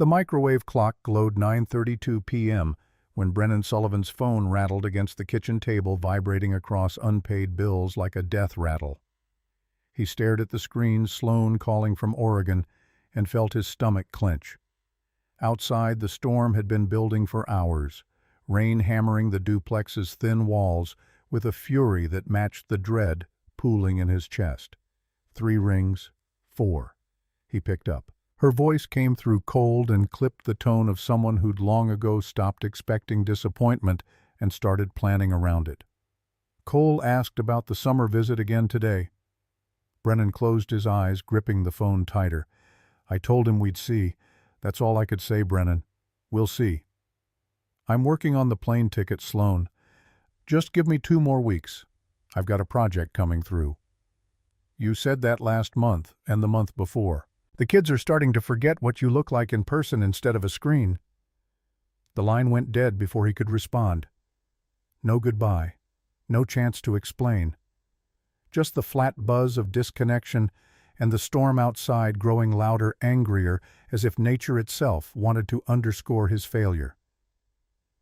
The microwave clock glowed 9:32 p.m. when Brennan Sullivan's phone rattled against the kitchen table, vibrating across unpaid bills like a death rattle. He stared at the screen, Sloan calling from Oregon, and felt his stomach clench. Outside, the storm had been building for hours, rain hammering the duplex's thin walls with a fury that matched the dread pooling in his chest. 3 rings, 4. He picked up. Her voice came through cold and clipped the tone of someone who'd long ago stopped expecting disappointment and started planning around it. Cole asked about the summer visit again today. Brennan closed his eyes, gripping the phone tighter. I told him we'd see. That's all I could say, Brennan. We'll see. I'm working on the plane ticket, Sloan. Just give me 2 more weeks. I've got a project coming through. You said that last month and the month before. The kids are starting to forget what you look like in person instead of a screen. The line went dead before he could respond. No goodbye. No chance to explain. Just the flat buzz of disconnection and the storm outside growing louder, angrier, as if nature itself wanted to underscore his failure.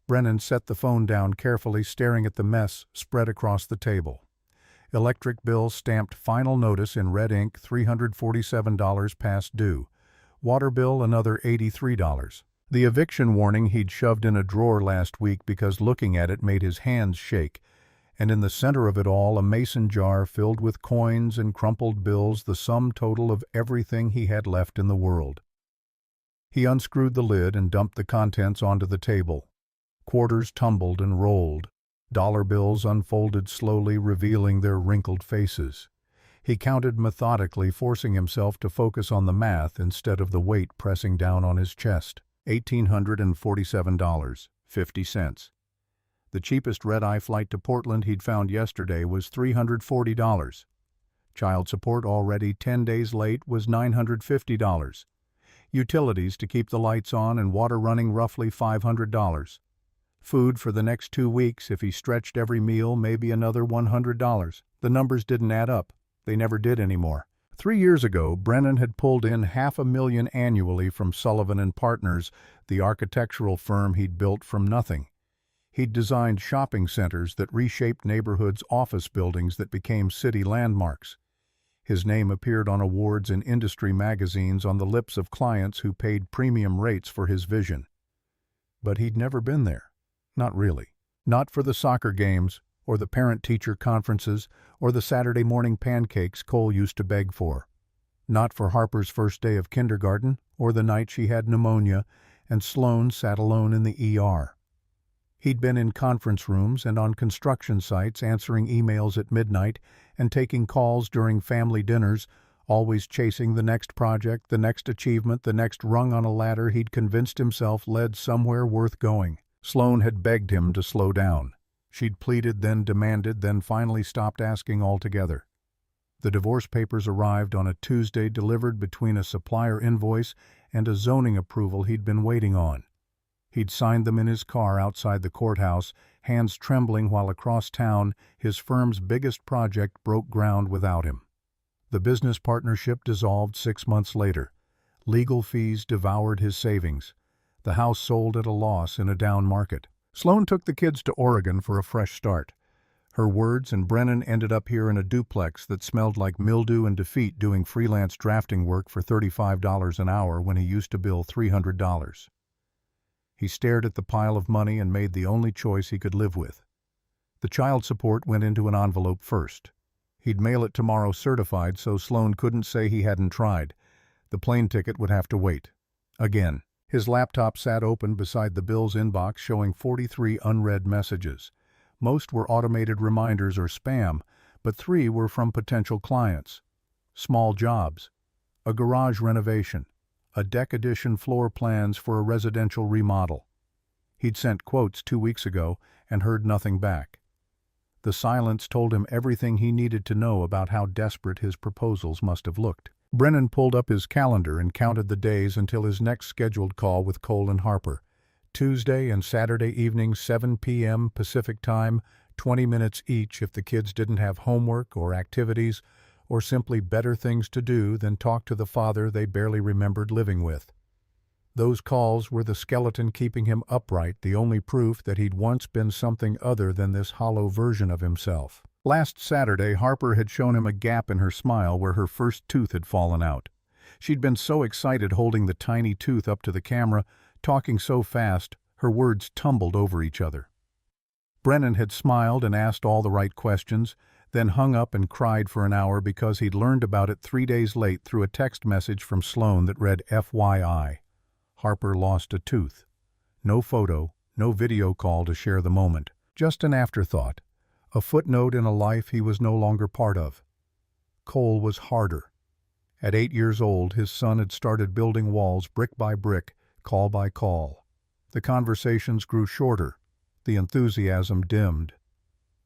Brennan set the phone down carefully, staring at the mess spread across the table. Electric bill stamped final notice in red ink, $347 past due. Water bill, another $83. The eviction warning he'd shoved in a drawer last week because looking at it made his hands shake. And in the center of it all, a mason jar filled with coins and crumpled bills, the sum total of everything he had left in the world. He unscrewed the lid and dumped the contents onto the table. Quarters tumbled and rolled. Dollar bills unfolded slowly, revealing their wrinkled faces. He counted methodically, forcing himself to focus on the math instead of the weight pressing down on his chest. $1,847.50. The cheapest red-eye flight to Portland he'd found yesterday was $340. Child support, already 10 days late, was $950. Utilities to keep the lights on and water running, roughly $500. Food for the next 2 weeks, if he stretched every meal, maybe another $100. The numbers didn't add up. They never did anymore. 3 years ago, Brennan had pulled in $500,000 annually from Sullivan and Partners, the architectural firm he'd built from nothing. He'd designed shopping centers that reshaped neighborhoods, office buildings that became city landmarks. His name appeared on awards in industry magazines, on the lips of clients who paid premium rates for his vision. But he'd never been there. Not really. Not for the soccer games, or the parent-teacher conferences, or the Saturday morning pancakes Cole used to beg for. Not for Harper's first day of kindergarten, or the night she had pneumonia, and Sloan sat alone in the ER. He'd been in conference rooms and on construction sites, answering emails at midnight and taking calls during family dinners, always chasing the next project, the next achievement, the next rung on a ladder he'd convinced himself led somewhere worth going. Sloan had begged him to slow down. She'd pleaded, then demanded, then finally stopped asking altogether. The divorce papers arrived on a Tuesday, delivered between a supplier invoice and a zoning approval he'd been waiting on. He'd signed them in his car outside the courthouse, hands trembling while across town his firm's biggest project broke ground without him. The business partnership dissolved 6 months later. Legal fees devoured his savings. The house sold at a loss in a down market. Sloan took the kids to Oregon for a fresh start. Her words and Brennan ended up here in a duplex that smelled like mildew and defeat, doing freelance drafting work for $35 an hour when he used to bill $300. He stared at the pile of money and made the only choice he could live with. The child support went into an envelope first. He'd mail it tomorrow certified, so Sloan couldn't say he hadn't tried. The plane ticket would have to wait. Again. His laptop sat open beside the bill's inbox, showing 43 unread messages. Most were automated reminders or spam, but 3 were from potential clients. Small jobs, a garage renovation, a deck addition, floor plans for a residential remodel. He'd sent quotes 2 weeks ago and heard nothing back. The silence told him everything he needed to know about how desperate his proposals must have looked. Brennan pulled up his calendar and counted the days until his next scheduled call with Cole and Harper. Tuesday and Saturday evening, 7 p.m. Pacific Time, 20 minutes each if the kids didn't have homework or activities, or simply better things to do than talk to the father they barely remembered living with. Those calls were the skeleton keeping him upright, the only proof that he'd once been something other than this hollow version of himself. Last Saturday, Harper had shown him a gap in her smile where her first tooth had fallen out. She'd been so excited holding the tiny tooth up to the camera, talking so fast, her words tumbled over each other. Brennan had smiled and asked all the right questions, then hung up and cried for an hour because he'd learned about it 3 days late through a text message from Sloan that read FYI. Harper lost a tooth. No photo, no video call to share the moment. Just an afterthought. A footnote in a life he was no longer part of. Cole was harder. At 8 years old, his son had started building walls brick by brick, call by call. The conversations grew shorter. The enthusiasm dimmed.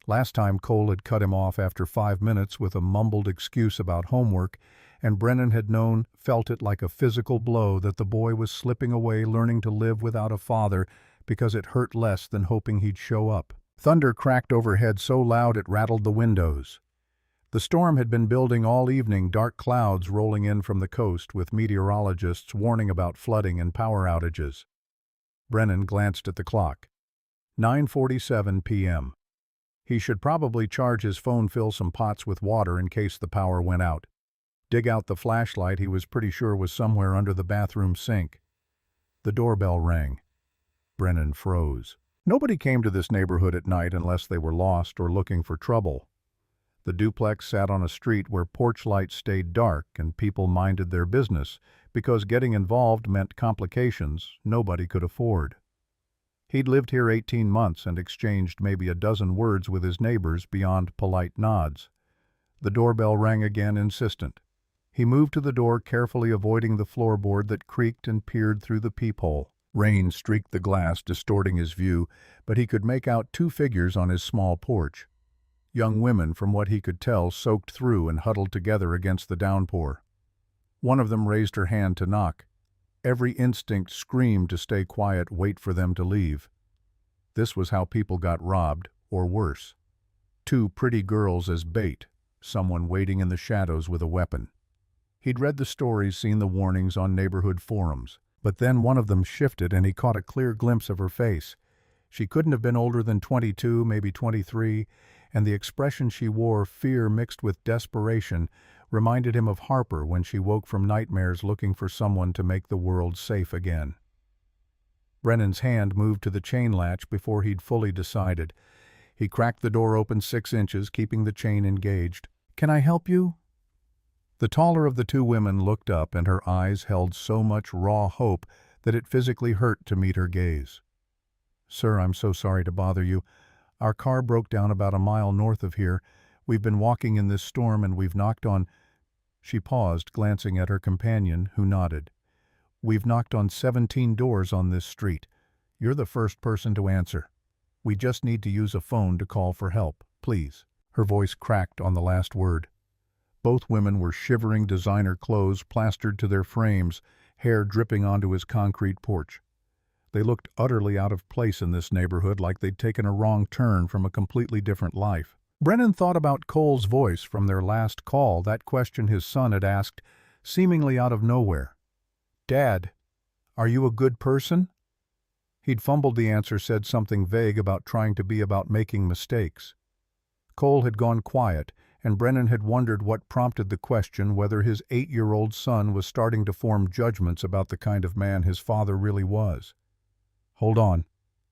Last time Cole had cut him off after 5 minutes with a mumbled excuse about homework, and Brennan had felt it like a physical blow that the boy was slipping away learning to live without a father because it hurt less than hoping he'd show up. Thunder cracked overhead so loud it rattled the windows. The storm had been building all evening, dark clouds rolling in from the coast with meteorologists warning about flooding and power outages. Brennan glanced at the clock. 9:47 p.m. He should probably charge his phone, fill some pots with water in case the power went out. Dig out the flashlight he was pretty sure was somewhere under the bathroom sink. The doorbell rang. Brennan froze. Nobody came to this neighborhood at night unless they were lost or looking for trouble. The duplex sat on a street where porch lights stayed dark and people minded their business because getting involved meant complications nobody could afford. He'd lived here 18 months and exchanged maybe a dozen words with his neighbors beyond polite nods. The doorbell rang again, insistent. He moved to the door, carefully avoiding the floorboard that creaked and peered through the peephole. Rain streaked the glass, distorting his view, but he could make out 2 figures on his small porch. Young women, from what he could tell, soaked through and huddled together against the downpour. One of them raised her hand to knock. Every instinct screamed to stay quiet, wait for them to leave. This was how people got robbed, or worse. 2 pretty girls as bait, someone waiting in the shadows with a weapon. He'd read the stories, seen the warnings on neighborhood forums, but then one of them shifted and he caught a clear glimpse of her face. She couldn't have been older than 22, maybe 23, and the expression she wore, fear mixed with desperation, reminded him of Harper when she woke from nightmares looking for someone to make the world safe again. Brennan's hand moved to the chain latch before he'd fully decided. He cracked the door open 6 inches, keeping the chain engaged. "Can I help you?" The taller of the 2 women looked up, and her eyes held so much raw hope that it physically hurt to meet her gaze. "Sir, I'm so sorry to bother you. Our car broke down about a mile north of here. We've been walking in this storm and we've knocked on—" She paused, glancing at her companion, who nodded. "We've knocked on 17 doors on this street. You're the first person to answer. We just need to use a phone to call for help, please." Her voice cracked on the last word. Both women were shivering designer clothes plastered to their frames, hair dripping onto his concrete porch. They looked utterly out of place in this neighborhood, like they'd taken a wrong turn from a completely different life. Brennan thought about Cole's voice from their last call, that question his son had asked, seemingly out of nowhere. "Dad, are you a good person?" He'd fumbled the answer, said something vague about trying to be about making mistakes. Cole had gone quiet, and Brennan had wondered what prompted the question, whether his 8-year-old son was starting to form judgments about the kind of man his father really was. "Hold on."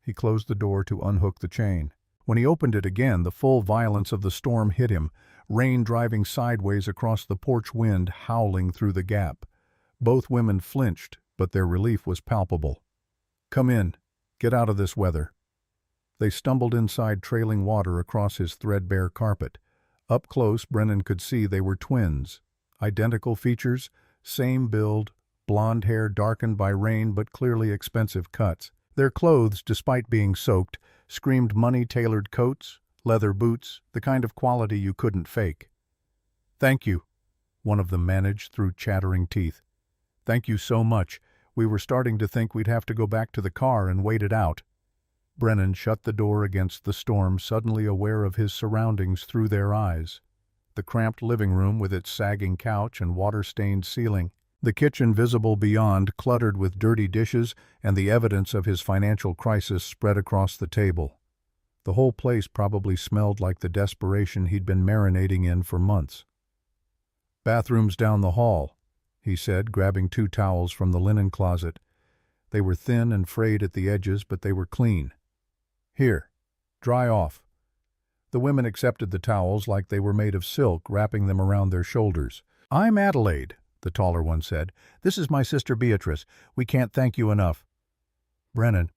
He closed the door to unhook the chain. When he opened it again, the full violence of the storm hit him, rain driving sideways across the porch, wind howling through the gap. Both women flinched, but their relief was palpable. "Come in. Get out of this weather." They stumbled inside, trailing water across his threadbare carpet. Up close, Brennan could see they were twins. Identical features, same build, blonde hair darkened by rain but clearly expensive cuts. Their clothes, despite being soaked, screamed money-tailored coats, leather boots, the kind of quality you couldn't fake. "Thank you," one of them managed through chattering teeth. "Thank you so much. We were starting to think we'd have to go back to the car and wait it out." Brennan shut the door against the storm, suddenly aware of his surroundings through their eyes. The cramped living room with its sagging couch and water-stained ceiling. The kitchen visible beyond, cluttered with dirty dishes and the evidence of his financial crisis spread across the table. The whole place probably smelled like the desperation he'd been marinating in for months. "Bathroom's down the hall," he said, grabbing 2 towels from the linen closet. They were thin and frayed at the edges, but they were clean. "Here, dry off." The women accepted the towels like they were made of silk, wrapping them around their shoulders. "I'm Adelaide," the taller one said. "This is my sister Beatrice. We can't thank you enough." "Brennan,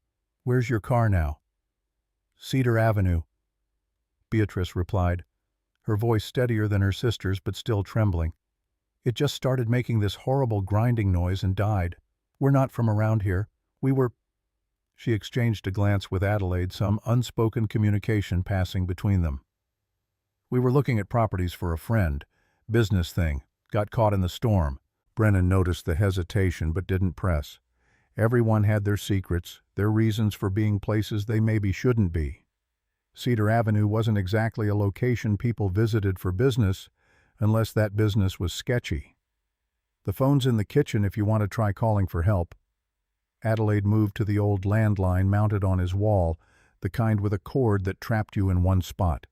where's your car now?" "Cedar Avenue." Beatrice replied, her voice steadier than her sister's but still trembling. "It just started making this horrible grinding noise and died. We're not from around here. We were—" She exchanged a glance with Adelaide, some unspoken communication passing between them. "We were looking at properties for a friend. Business thing. Got caught in the storm." Brennan noticed the hesitation but didn't press. Everyone had their secrets, their reasons for being places they maybe shouldn't be. Cedar Avenue wasn't exactly a location people visited for business, unless that business was sketchy. "The phone's in the kitchen if you want to try calling for help." Adelaide moved to the old landline mounted on his wall, the kind with a cord that trapped you in one spot.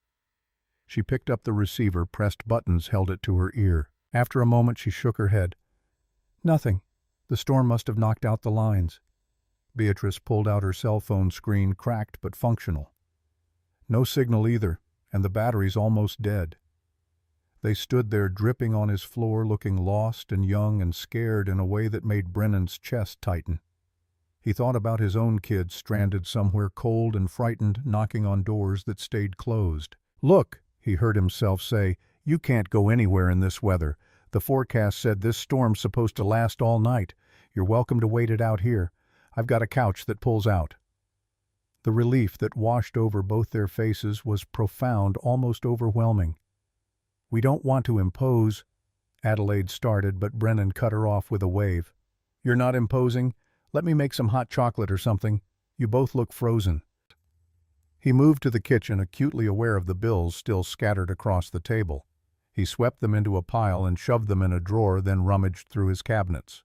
She picked up the receiver, pressed buttons, held it to her ear. After a moment she shook her head. "Nothing. The storm must have knocked out the lines." Beatrice pulled out her cell phone screen, cracked but functional. "No signal either, and the battery's almost dead." They stood there dripping on his floor, looking lost and young and scared in a way that made Brennan's chest tighten. He thought about his own kids stranded somewhere cold and frightened, knocking on doors that stayed closed. "Look," he heard himself say, "you can't go anywhere in this weather. The forecast said this storm's supposed to last all night. You're welcome to wait it out here. I've got a couch that pulls out." The relief that washed over both their faces was profound, almost overwhelming. "We don't want to impose," Adelaide started, but Brennan cut her off with a wave. "You're not imposing? Let me make some hot chocolate or something. You both look frozen." He moved to the kitchen, acutely aware of the bills still scattered across the table. He swept them into a pile and shoved them in a drawer, then rummaged through his cabinets.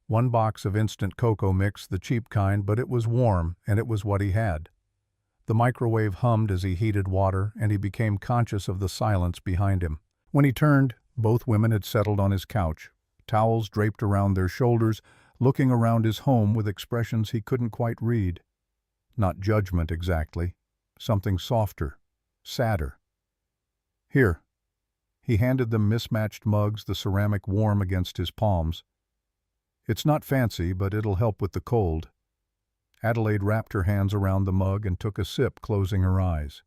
1 box of instant cocoa mix, the cheap kind, but it was warm, and it was what he had. The microwave hummed as he heated water, and he became conscious of the silence behind him. When he turned, both women had settled on his couch, towels draped around their shoulders, looking around his home with expressions he couldn't quite read. Not judgment exactly, something softer, sadder. "Here." He handed them mismatched mugs, the ceramic warm against his palms. "It's not fancy, but it'll help with the cold." Adelaide wrapped her hands around the mug and took a sip, closing her eyes.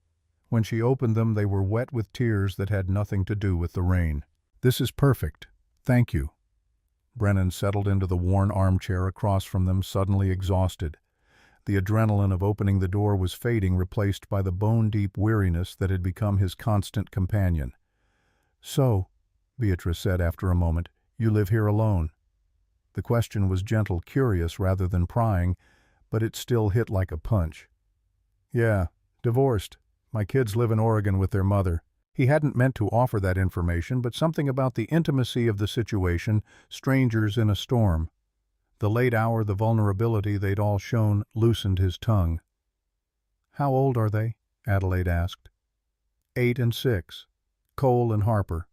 When she opened them, they were wet with tears that had nothing to do with the rain. "This is perfect. Thank you." Brennan settled into the worn armchair across from them, suddenly exhausted. The adrenaline of opening the door was fading, replaced by the bone-deep weariness that had become his constant companion. "So," Beatrice said after a moment, "you live here alone?" The question was gentle, curious rather than prying, but it still hit like a punch. "Yeah, divorced. My kids live in Oregon with their mother." He hadn't meant to offer that information, but something about the intimacy of the situation, strangers in a storm. The late hour, the vulnerability they'd all shown, loosened his tongue. "How old are they?" Adelaide asked. 8 and 6. Cole and Harper.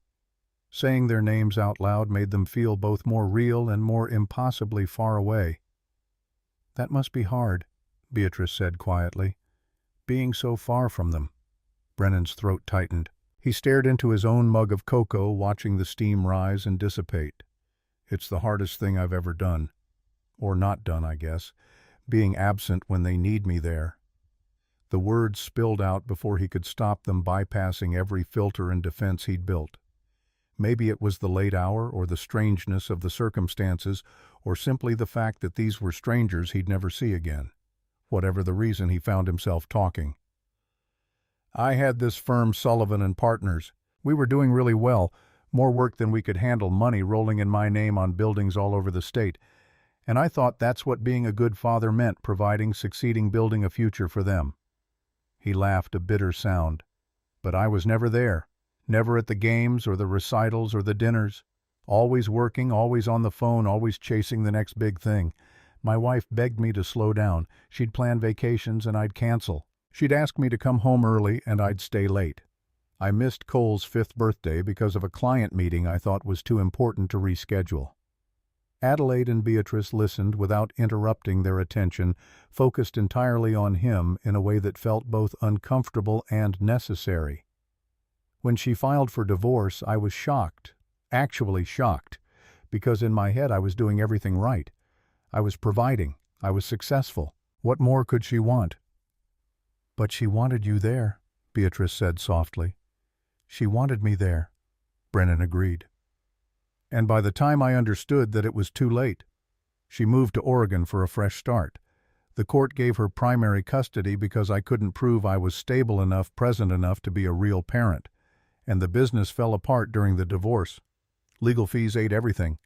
Saying their names out loud made them feel both more real and more impossibly far away. "That must be hard," Beatrice said quietly. "Being so far from them." Brennan's throat tightened. He stared into his own mug of cocoa, watching the steam rise and dissipate. "It's the hardest thing I've ever done. Or not done, I guess. Being absent when they need me there." The words spilled out before he could stop them, bypassing every filter and defense he'd built. Maybe it was the late hour, or the strangeness of the circumstances, or simply the fact that these were strangers he'd never see again. Whatever the reason, he found himself talking. "I had this firm, Sullivan and Partners. We were doing really well, more work than we could handle, money rolling in my name on buildings all over the state. And I thought that's what being a good father meant, providing, succeeding, building a future for them." He laughed, a bitter sound. "But I was never there. Never at the games or the recitals or the dinners. Always working, always on the phone, always chasing the next big thing. My wife begged me to slow down. She'd plan vacations and I'd cancel. She'd ask me to come home early and I'd stay late. I missed Cole's 5th birthday because of a client meeting I thought was too important to reschedule. Adelaide and Beatrice listened without interrupting their attention, focused entirely on him in a way that felt both uncomfortable and necessary. When she filed for divorce, I was shocked, actually shocked, because in my head I was doing everything right. I was providing. I was successful. What more could she want? "But she wanted you there," Beatrice said softly. "She wanted me there," Brennan agreed. And by the time I understood that it was too late, she moved to Oregon for a fresh start. The court gave her primary custody because I couldn't prove I was stable enough, present enough to be a real parent. And the business fell apart during the divorce. Legal fees ate everything.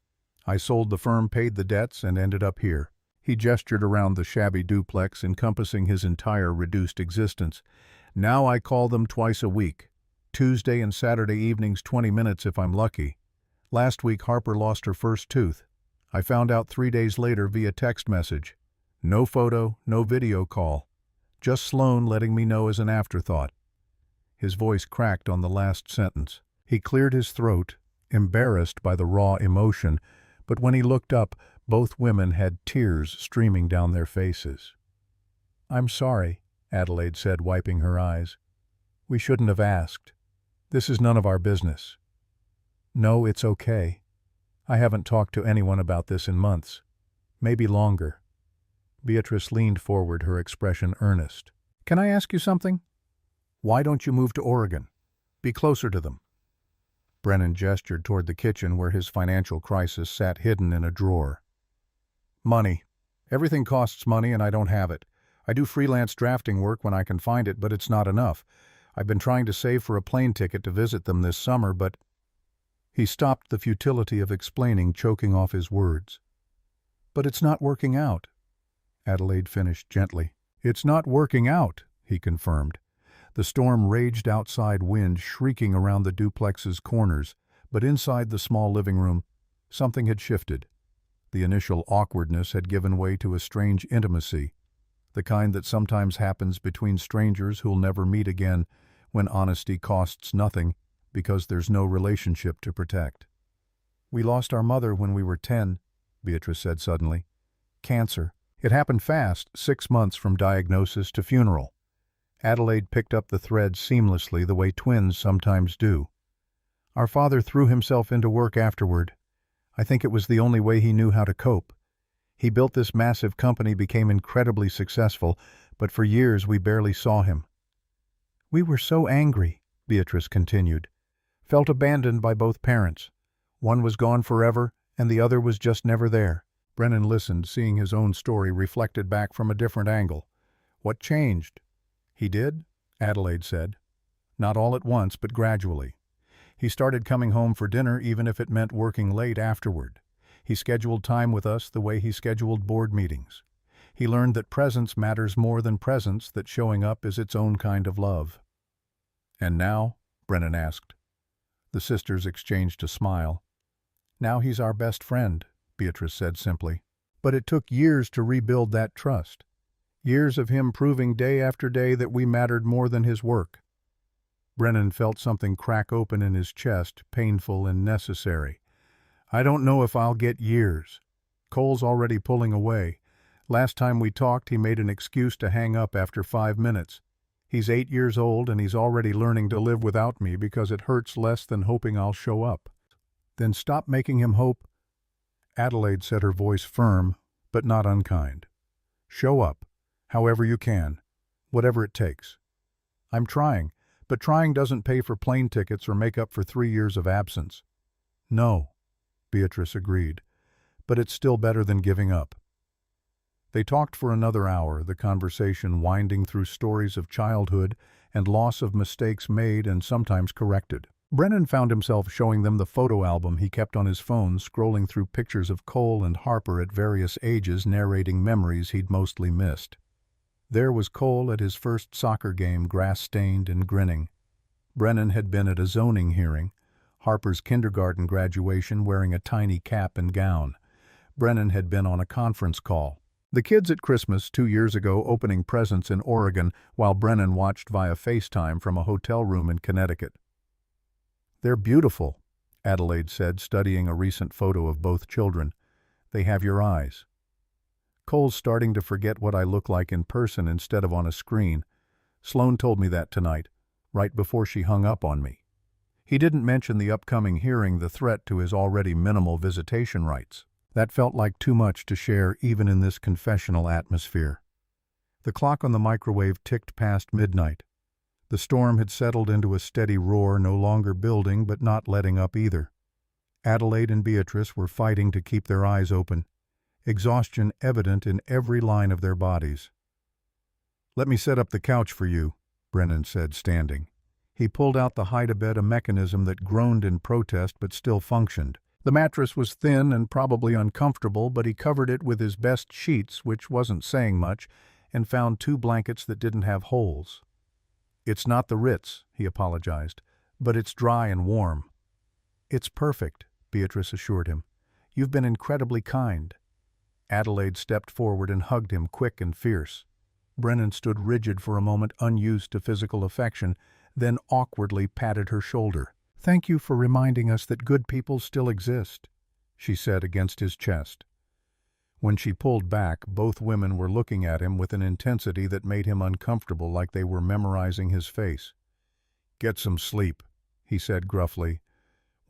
I sold the firm, paid the debts, and ended up here. He gestured around the shabby duplex encompassing his entire reduced existence. Now I call them twice a week. Tuesday and Saturday evenings, 20 minutes if I'm lucky. Last week Harper lost her first tooth. I found out 3 days later via text message. No photo, no video call. Just Sloan letting me know as an afterthought. His voice cracked on the last sentence. He cleared his throat, embarrassed by the raw emotion, but when he looked up, both women had tears streaming down their faces. "I'm sorry," Adelaide said, wiping her eyes. "We shouldn't have asked. This is none of our business." "No, it's okay. I haven't talked to anyone about this in months. Maybe longer." Beatrice leaned forward, her expression earnest. "Can I ask you something? Why don't you move to Oregon? Be closer to them." Brennan gestured toward the kitchen where his financial crisis sat hidden in a drawer. "Money. Everything costs money and I don't have it. I do freelance drafting work when I can find it, but it's not enough. I've been trying to save for a plane ticket to visit them this summer, but—" He stopped, the futility of explaining choking off his words. "But it's not working out," Adelaide finished gently. "It's not working out," he confirmed. The storm raged outside, wind shrieking around the duplex's corners, but inside the small living room, something had shifted. The initial awkwardness had given way to a strange intimacy, the kind that sometimes happens between strangers who'll never meet again when honesty costs nothing because there's no relationship to protect. "We lost our mother when we were 10, Beatrice said suddenly. "Cancer. It happened fast, 6 months from diagnosis to funeral." Adelaide picked up the thread seamlessly, the way twins sometimes do. "Our father threw himself into work afterward. I think it was the only way he knew how to cope. He built this massive company, became incredibly successful, but for years we barely saw him." "We were so angry," Beatrice continued. "Felt abandoned by both parents. One was gone forever, and the other was just never there." Brennan listened, seeing his own story reflected back from a different angle. "What changed?" "He did," Adelaide said. "Not all at once, but gradually. He started coming home for dinner even if it meant working late afterward. He scheduled time with us the way he scheduled board meetings. He learned that presence matters more than presence, that showing up is its own kind of love." "And now?" Brennan asked. The sisters exchanged a smile. "Now he's our best friend," Beatrice said simply. "But it took years to rebuild that trust. Years of him proving day after day that we mattered more than his work." Brennan felt something crack open in his chest, painful and necessary. "I don't know if I'll get years. Cole's already pulling away. Last time we talked, he made an excuse to hang up after 5 minutes. He's 8 years old and he's already learning to live without me because it hurts less than hoping I'll show up." "Then stop making him hope." Adelaide said, her voice firm, but not unkind. "Show up. However you can, whatever it takes. I'm trying, but trying doesn't pay for plane tickets or make up for 3 years of absence." "No," Beatrice agreed, "but it's still better than giving up." They talked for another hour, the conversation winding through stories of childhood and loss, of mistakes made and sometimes corrected. Brennan found himself showing them the photo album he kept on his phone, scrolling through pictures of Cole and Harper at various ages, narrating memories he'd mostly missed. There was Cole at his first soccer game, grass-stained and grinning. Brennan had been at a zoning hearing. Harper's kindergarten graduation wearing a tiny cap and gown. Brennan had been on a conference call. The kids at Christmas 2 years ago opening presents in Oregon while Brennan watched via FaceTime from a hotel room in Connecticut. "They're beautiful," Adelaide said, studying a recent photo of both children. "They have your eyes." "Cole's starting to forget what I look like in person instead of on a screen. Sloan told me that tonight, right before she hung up on me." He didn't mention the upcoming hearing, the threat to his already minimal visitation rights. That felt like too much to share even in this confessional atmosphere. The clock on the microwave ticked past midnight. The storm had settled into a steady roar, no longer building but not letting up either. Adelaide and Beatrice were fighting to keep their eyes open, exhaustion evident in every line of their bodies. "Let me set up the couch for you," Brennan said, standing. He pulled out the hide-a-bed, a mechanism that groaned in protest but still functioned. The mattress was thin and probably uncomfortable, but he covered it with his best sheets, which wasn't saying much, and found 2 blankets that didn't have holes. "It's not the Ritz," he apologized, "but it's dry and warm." "It's perfect," Beatrice assured him. "You've been incredibly kind." Adelaide stepped forward and hugged him, quick and fierce. Brennan stood rigid for a moment, unused to physical affection, then awkwardly patted her shoulder. "Thank you for reminding us that good people still exist," she said against his chest. When she pulled back, both women were looking at him with an intensity that made him uncomfortable, like they were memorizing his face. "Get some sleep," he said gruffly.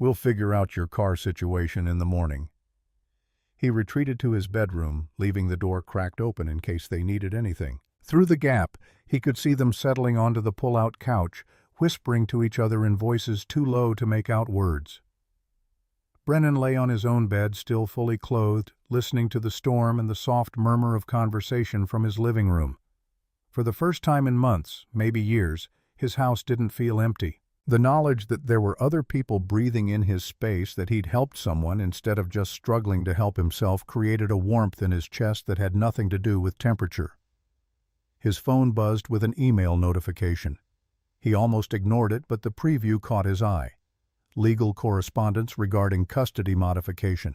"We'll figure out your car situation in the morning." He retreated to his bedroom, leaving the door cracked open in case they needed anything. Through the gap, he could see them settling onto the pull-out couch, whispering to each other in voices too low to make out words. Brennan lay on his own bed, still fully clothed, listening to the storm and the soft murmur of conversation from his living room. For the first time in months, maybe years, his house didn't feel empty. The knowledge that there were other people breathing in his space, that he'd helped someone instead of just struggling to help himself, created a warmth in his chest that had nothing to do with temperature. His phone buzzed with an email notification. He almost ignored it, but the preview caught his eye. Legal correspondence regarding custody modification.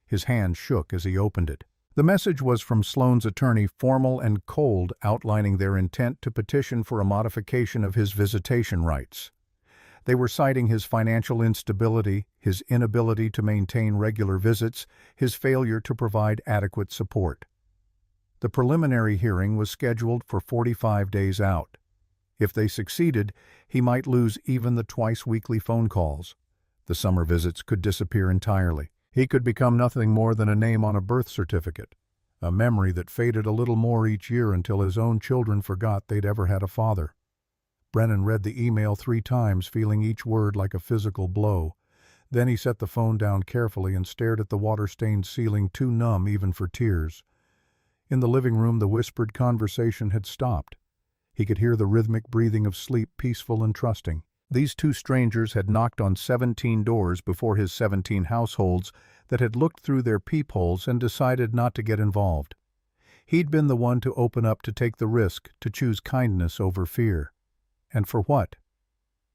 His hand shook as he opened it. The message was from Sloan's attorney, formal and cold, outlining their intent to petition for a modification of his visitation rights. They were citing his financial instability, his inability to maintain regular visits, his failure to provide adequate support. The preliminary hearing was scheduled for 45 days out. If they succeeded, he might lose even the twice-weekly phone calls. The summer visits could disappear entirely. He could become nothing more than a name on a birth certificate, a memory that faded a little more each year until his own children forgot they'd ever had a father. Brennan read the email 3 times, feeling each word like a physical blow. Then he set the phone down carefully and stared at the water-stained ceiling, too numb even for tears. In the living room, the whispered conversation had stopped. He could hear the rhythmic breathing of sleep, peaceful and trusting. These 2 strangers had knocked on 17 doors before his 17 households that had looked through their peepholes and decided not to get involved. He'd been the one to open up, to take the risk, to choose kindness over fear. And for what?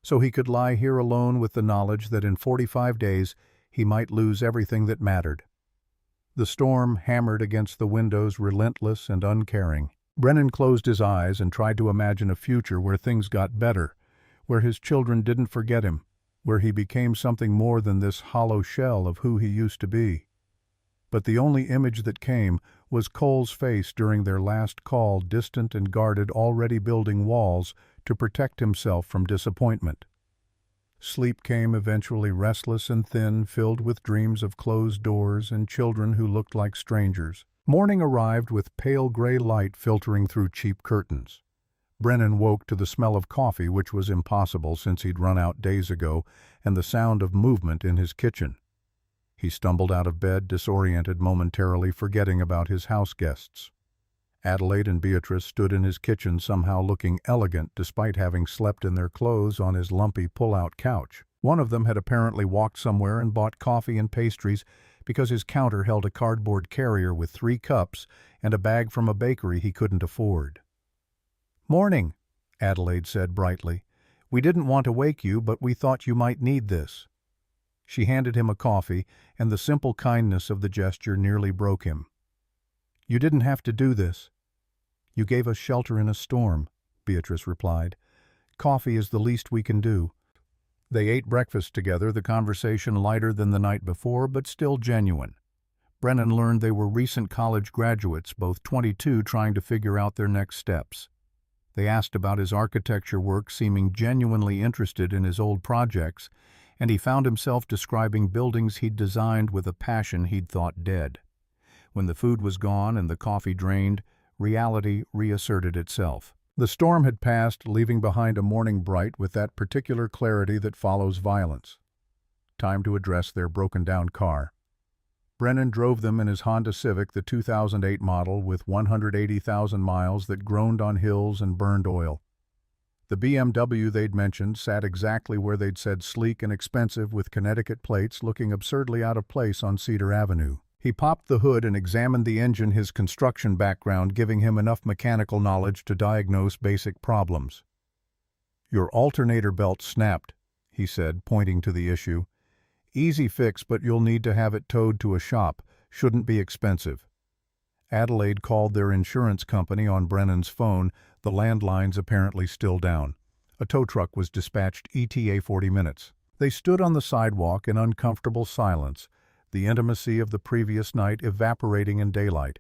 So he could lie here alone with the knowledge that in 45 days he might lose everything that mattered. The storm hammered against the windows, relentless and uncaring. Brennan closed his eyes and tried to imagine a future where things got better, where his children didn't forget him, where he became something more than this hollow shell of who he used to be. But the only image that came was Cole's face during their last call, distant and guarded, already building walls to protect himself from disappointment. Sleep came eventually, restless and thin, filled with dreams of closed doors and children who looked like strangers. Morning arrived with pale gray light filtering through cheap curtains. Brennan woke to the smell of coffee, which was impossible since he'd run out days ago, and the sound of movement in his kitchen. He stumbled out of bed, disoriented, momentarily forgetting about his house guests. Adelaide and Beatrice stood in his kitchen, somehow looking elegant despite having slept in their clothes on his lumpy pull-out couch. One of them had apparently walked somewhere and bought coffee and pastries because his counter held a cardboard carrier with 3 cups and a bag from a bakery he couldn't afford. "Morning," Adelaide said brightly. "We didn't want to wake you, but we thought you might need this." She handed him a coffee, and the simple kindness of the gesture nearly broke him. "You didn't have to do this." "You gave us shelter in a storm," Beatrice replied. "Coffee is the least we can do." They ate breakfast together, the conversation lighter than the night before, but still genuine. Brennan learned they were recent college graduates, both 22, trying to figure out their next steps. They asked about his architecture work, seeming genuinely interested in his old projects, and he found himself describing buildings he'd designed with a passion he'd thought dead. When the food was gone and the coffee drained, reality reasserted itself. The storm had passed, leaving behind a morning bright with that particular clarity that follows violence. Time to address their broken-down car. Brennan drove them in his Honda Civic, the 2008 model, with 180,000 miles that groaned on hills and burned oil. The BMW they'd mentioned sat exactly where they'd said, sleek and expensive, with Connecticut plates, looking absurdly out of place on Cedar Avenue. He popped the hood and examined the engine, his construction background giving him enough mechanical knowledge to diagnose basic problems. "Your alternator belt snapped," he said, pointing to the issue. "Easy fix, but you'll need to have it towed to a shop. Shouldn't be expensive." Adelaide called their insurance company on Brennan's phone, the landlines apparently still down. A tow truck was dispatched ETA 40 minutes. They stood on the sidewalk in uncomfortable silence, the intimacy of the previous night evaporating in daylight.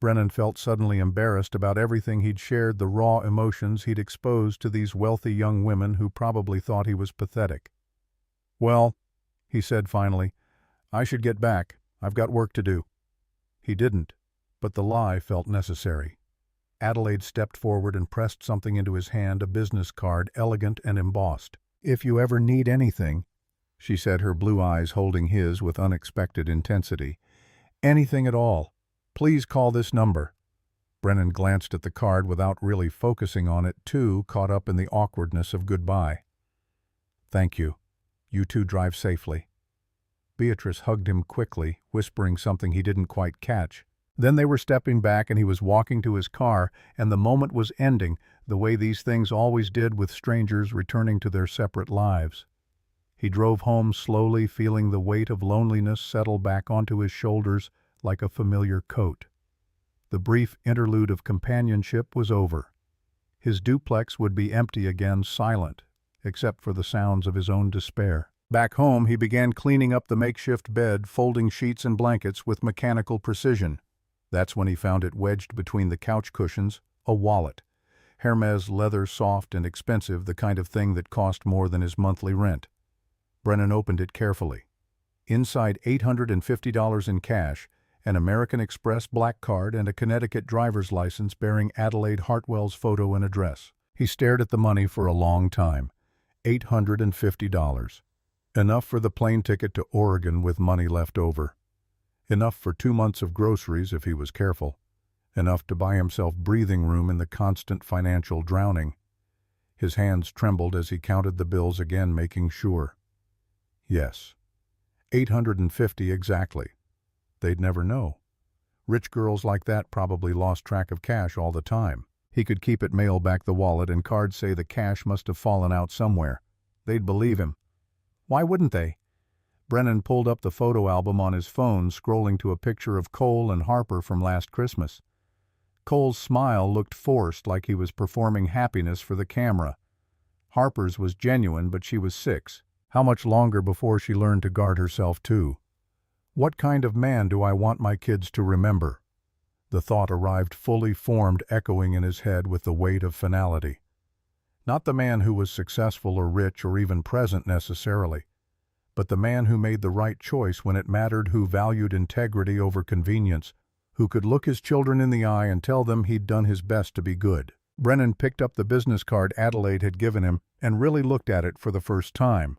Brennan felt suddenly embarrassed about everything he'd shared, the raw emotions he'd exposed to these wealthy young women who probably thought he was pathetic. "Well," he said finally, "I should get back. I've got work to do." He didn't, but the lie felt necessary. Adelaide stepped forward and pressed something into his hand, a business card, elegant and embossed. "If you ever need anything," she said, her blue eyes holding his with unexpected intensity, "anything at all, please call this number." Brennan glanced at the card without really focusing on it, too caught up in the awkwardness of goodbye. "Thank you. You two drive safely." Beatrice hugged him quickly, whispering something he didn't quite catch. Then they were stepping back and he was walking to his car, and the moment was ending, the way these things always did with strangers returning to their separate lives. He drove home slowly, feeling the weight of loneliness settle back onto his shoulders like a familiar coat. The brief interlude of companionship was over. His duplex would be empty again, silent, except for the sounds of his own despair. Back home, he began cleaning up the makeshift bed, folding sheets and blankets with mechanical precision. That's when he found it wedged between the couch cushions, a wallet. Hermes leather, soft and expensive, the kind of thing that cost more than his monthly rent. Brennan opened it carefully. Inside $850 in cash, an American Express black card, and a Connecticut driver's license bearing Adelaide Hartwell's photo and address. He stared at the money for a long time. $850. Enough for the plane ticket to Oregon with money left over. Enough for 2 months of groceries if he was careful. Enough to buy himself breathing room in the constant financial drowning. His hands trembled as he counted the bills again, making sure. Yes. 850 exactly. They'd never know. Rich girls like that probably lost track of cash all the time. He could keep it, mail back the wallet, and cards say the cash must have fallen out somewhere. They'd believe him. Why wouldn't they? Brennan pulled up the photo album on his phone, scrolling to a picture of Cole and Harper from last Christmas. Cole's smile looked forced, like he was performing happiness for the camera. Harper's was genuine, but she was 6. How much longer before she learned to guard herself, too? What kind of man do I want my kids to remember? The thought arrived fully formed, echoing in his head with the weight of finality. Not the man who was successful or rich or even present necessarily, but the man who made the right choice when it mattered, who valued integrity over convenience, who could look his children in the eye and tell them he'd done his best to be good. Brennan picked up the business card Adelaide had given him and really looked at it for the first time.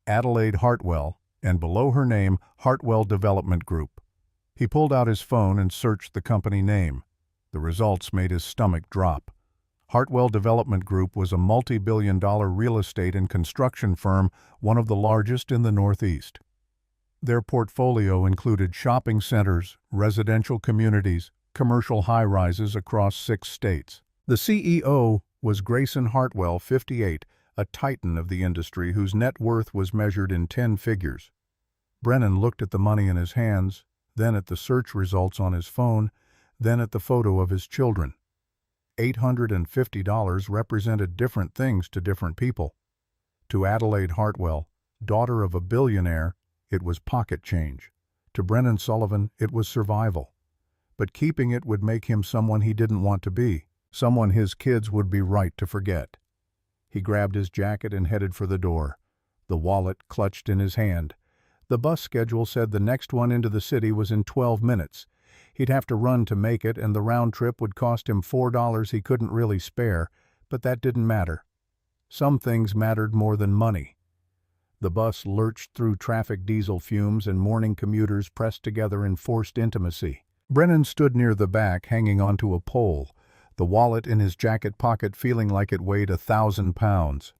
Adelaide Hartwell, and below her name, Hartwell Development Group. He pulled out his phone and searched the company name. The results made his stomach drop. Hartwell Development Group was a multi-billion-dollar real estate and construction firm, one of the largest in the Northeast. Their portfolio included shopping centers, residential communities, commercial high-rises across 6 states. The CEO was Grayson Hartwell, 58, a titan of the industry whose net worth was measured in 10 figures. Brennan looked at the money in his hands, then at the search results on his phone, then at the photo of his children. $850 represented different things to different people. To Adelaide Hartwell, daughter of a billionaire, it was pocket change. To Brennan Sullivan, it was survival. But keeping it would make him someone he didn't want to be, someone his kids would be right to forget. He grabbed his jacket and headed for the door, the wallet clutched in his hand. The bus schedule said the next one into the city was in 12 minutes. He'd have to run to make it, and the round trip would cost him $4 he couldn't really spare, but that didn't matter. Some things mattered more than money. The bus lurched through traffic, diesel fumes, and morning commuters pressed together in forced intimacy. Brennan stood near the back, hanging onto a pole, the wallet in his jacket pocket feeling like it weighed 1,000 pounds.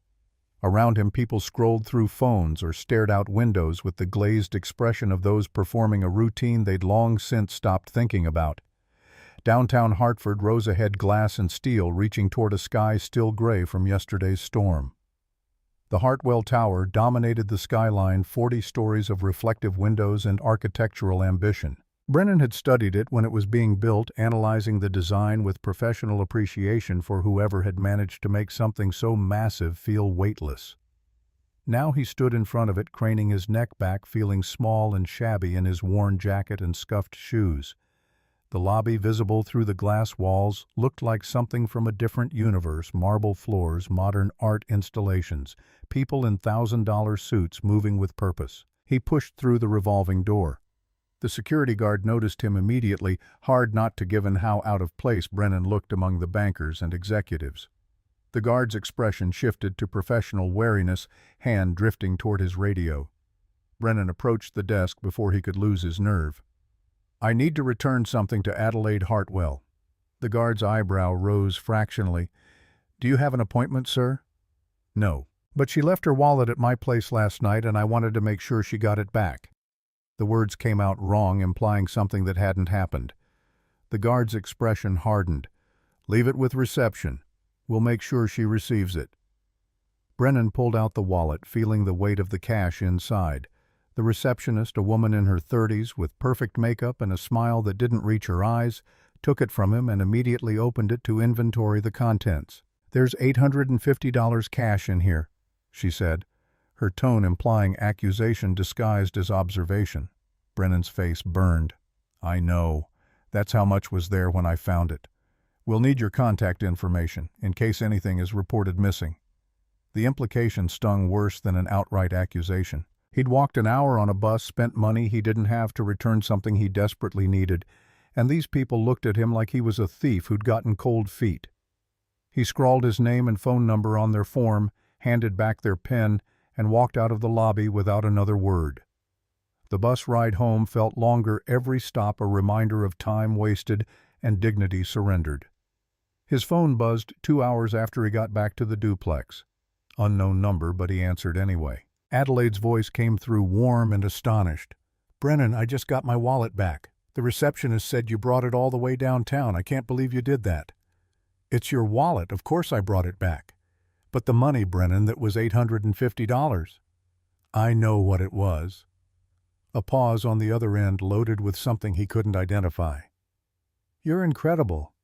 Around him, people scrolled through phones or stared out windows with the glazed expression of those performing a routine they'd long since stopped thinking about. Downtown Hartford rose ahead, glass and steel, reaching toward a sky still gray from yesterday's storm. The Hartwell Tower dominated the skyline, 40 stories of reflective windows and architectural ambition. Brennan had studied it when it was being built, analyzing the design with professional appreciation for whoever had managed to make something so massive feel weightless. Now he stood in front of it, craning his neck back, feeling small and shabby in his worn jacket and scuffed shoes. The lobby, visible through the glass walls, looked like something from a different universe: marble floors, modern art installations, people in $1,000 suits moving with purpose. He pushed through the revolving door. The security guard noticed him immediately, hard not to given how out of place Brennan looked among the bankers and executives. The guard's expression shifted to professional wariness, hand drifting toward his radio. Brennan approached the desk before he could lose his nerve. "I need to return something to Adelaide Hartwell." The guard's eyebrow rose fractionally. "Do you have an appointment, sir?" "No. But she left her wallet at my place last night, and I wanted to make sure she got it back." The words came out wrong, implying something that hadn't happened. The guard's expression hardened. "Leave it with reception. We'll make sure she receives it." Brennan pulled out the wallet, feeling the weight of the cash inside. The receptionist, a woman in her 30s with perfect makeup and a smile that didn't reach her eyes, took it from him and immediately opened it to inventory the contents. "There's $850 cash in here," she said, her tone implying accusation disguised as observation. Brennan's face burned. "I know. That's how much was there when I found it. We'll need your contact information, in case anything is reported missing." The implication stung worse than an outright accusation. He'd walked an hour on a bus, spent money he didn't have to return something he desperately needed, and these people looked at him like he was a thief who'd gotten cold feet. He scrawled his name and phone number on their form, handed back their pen, and walked out of the lobby without another word. The bus ride home felt longer, every stop a reminder of time wasted and dignity surrendered. His phone buzzed 2 hours after he got back to the duplex. Unknown number, but he answered anyway. Adelaide's voice came through, warm and astonished. "Brennan, I just got my wallet back. The receptionist said you brought it all the way downtown. I can't believe you did that." "It's your wallet. Of course I brought it back." "But the money, Brennan, that was $850. "I know what it was." A pause on the other end, loaded with something he couldn't identify. "You're incredible.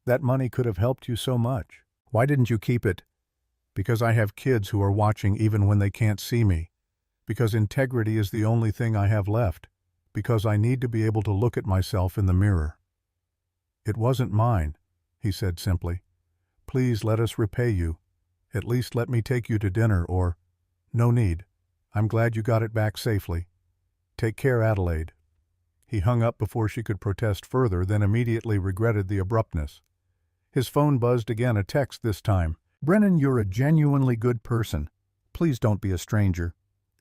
That money could have helped you so much. Why didn't you keep it?" "Because I have kids who are watching even when they can't see me. Because integrity is the only thing I have left. Because I need to be able to look at myself in the mirror." "It wasn't mine," he said simply. "Please let us repay you. At least let me take you to dinner, or—" "No need. I'm glad you got it back safely. Take care, Adelaide." He hung up before she could protest further, then immediately regretted the abruptness. His phone buzzed again, a text this time. "Brennan, you're a genuinely good person. Please don't be a stranger.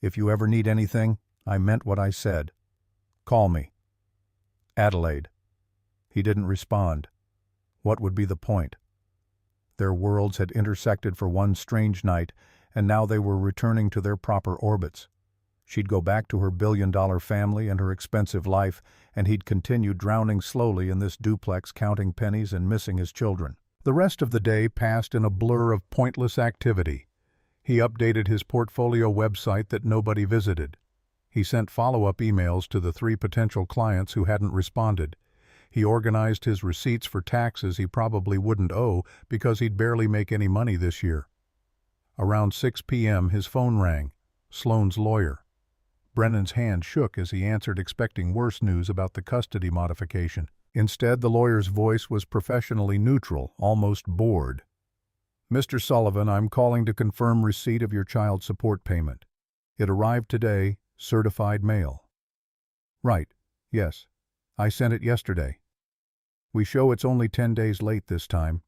If you ever need anything, I meant what I said. Call me. Adelaide." He didn't respond. What would be the point? Their worlds had intersected for one strange night, and now they were returning to their proper orbits. She'd go back to her billion-dollar family and her expensive life, and he'd continue drowning slowly in this duplex, counting pennies and missing his children. The rest of the day passed in a blur of pointless activity. He updated his portfolio website that nobody visited. He sent follow-up emails to the 3 potential clients who hadn't responded. He organized his receipts for taxes he probably wouldn't owe because he'd barely make any money this year. Around 6 p.m. his phone rang. Sloane's lawyer. Brennan's hand shook as he answered, expecting worse news about the custody modification. Instead, the lawyer's voice was professionally neutral, almost bored. "Mr. Sullivan, I'm calling to confirm receipt of your child support payment. It arrived today, certified mail." "Right, yes. I sent it yesterday. We show it's only 10 days late this time.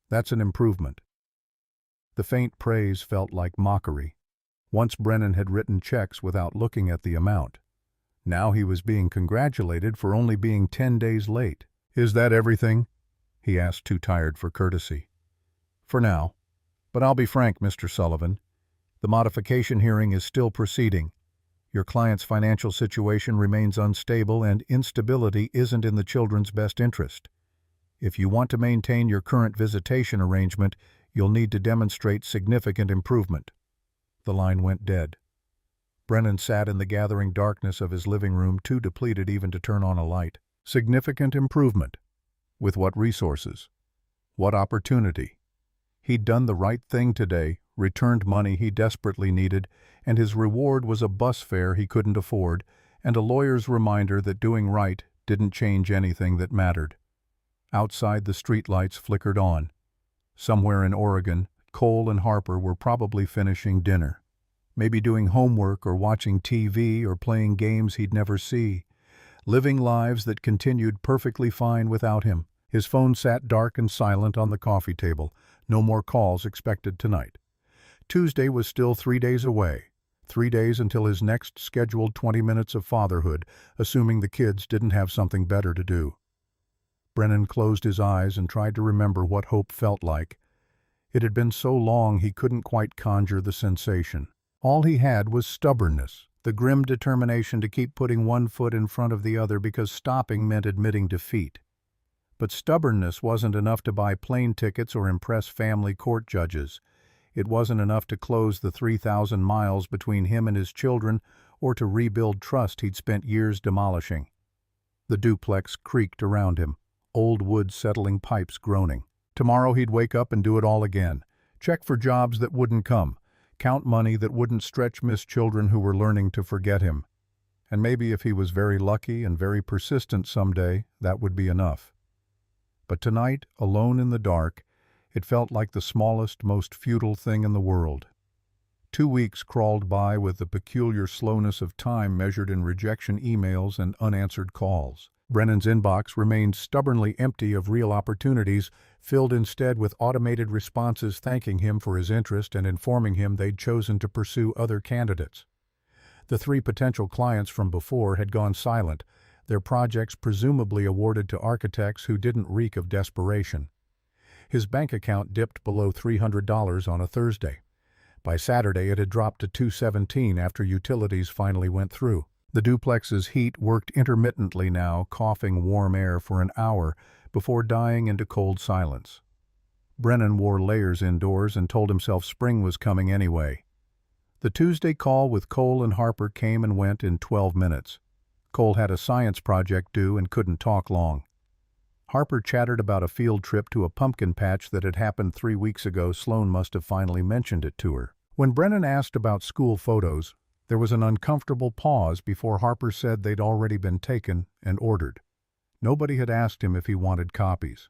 That's an improvement." The faint praise felt like mockery. Once Brennan had written checks without looking at the amount. Now he was being congratulated for only being 10 days late. "Is that everything?" he asked, too tired for courtesy. "For now. But I'll be frank, Mr. Sullivan. The modification hearing is still proceeding. Your client's financial situation remains unstable, and instability isn't in the children's best interest. If you want to maintain your current visitation arrangement, you'll need to demonstrate significant improvement." The line went dead. Brennan sat in the gathering darkness of his living room, too depleted even to turn on a light. Significant improvement? With what resources? What opportunity? He'd done the right thing today, returned money he desperately needed, and his reward was a bus fare he couldn't afford, and a lawyer's reminder that doing right didn't change anything that mattered. Outside, the streetlights flickered on. Somewhere in Oregon, Cole and Harper were probably finishing dinner. Maybe doing homework or watching TV or playing games he'd never see. Living lives that continued perfectly fine without him. His phone sat dark and silent on the coffee table. No more calls expected tonight. Tuesday was still 3 days away. 3 days until his next scheduled 20 minutes of fatherhood, assuming the kids didn't have something better to do. Brennan closed his eyes and tried to remember what hope felt like. It had been so long he couldn't quite conjure the sensation. All he had was stubbornness, the grim determination to keep putting one foot in front of the other because stopping meant admitting defeat. But stubbornness wasn't enough to buy plane tickets or impress family court judges. It wasn't enough to close the 3,000 miles between him and his children or to rebuild trust he'd spent years demolishing. The duplex creaked around him, old wood settling pipes groaning. Tomorrow he'd wake up and do it all again. Check for jobs that wouldn't come. Count money that wouldn't stretch miss children who were learning to forget him. And maybe if he was very lucky and very persistent someday, that would be enough. But tonight, alone in the dark, it felt like the smallest, most futile thing in the world. 2 weeks crawled by with the peculiar slowness of time measured in rejection emails and unanswered calls. Brennan's inbox remained stubbornly empty of real opportunities, filled instead with automated responses thanking him for his interest and informing him they'd chosen to pursue other candidates. The 3 potential clients from before had gone silent, their projects presumably awarded to architects who didn't reek of desperation. His bank account dipped below $300 on a Thursday. By Saturday it had dropped to $217 after utilities finally went through. The duplex's heat worked intermittently now, coughing warm air for an hour before dying into cold silence. Brennan wore layers indoors and told himself spring was coming anyway. The Tuesday call with Cole and Harper came and went in 12 minutes. Cole had a science project due and couldn't talk long. Harper chattered about a field trip to a pumpkin patch that had happened 3 weeks ago. Sloane must have finally mentioned it to her. When Brennan asked about school photos, there was an uncomfortable pause before Harper said they'd already been taken and ordered. Nobody had asked him if he wanted copies.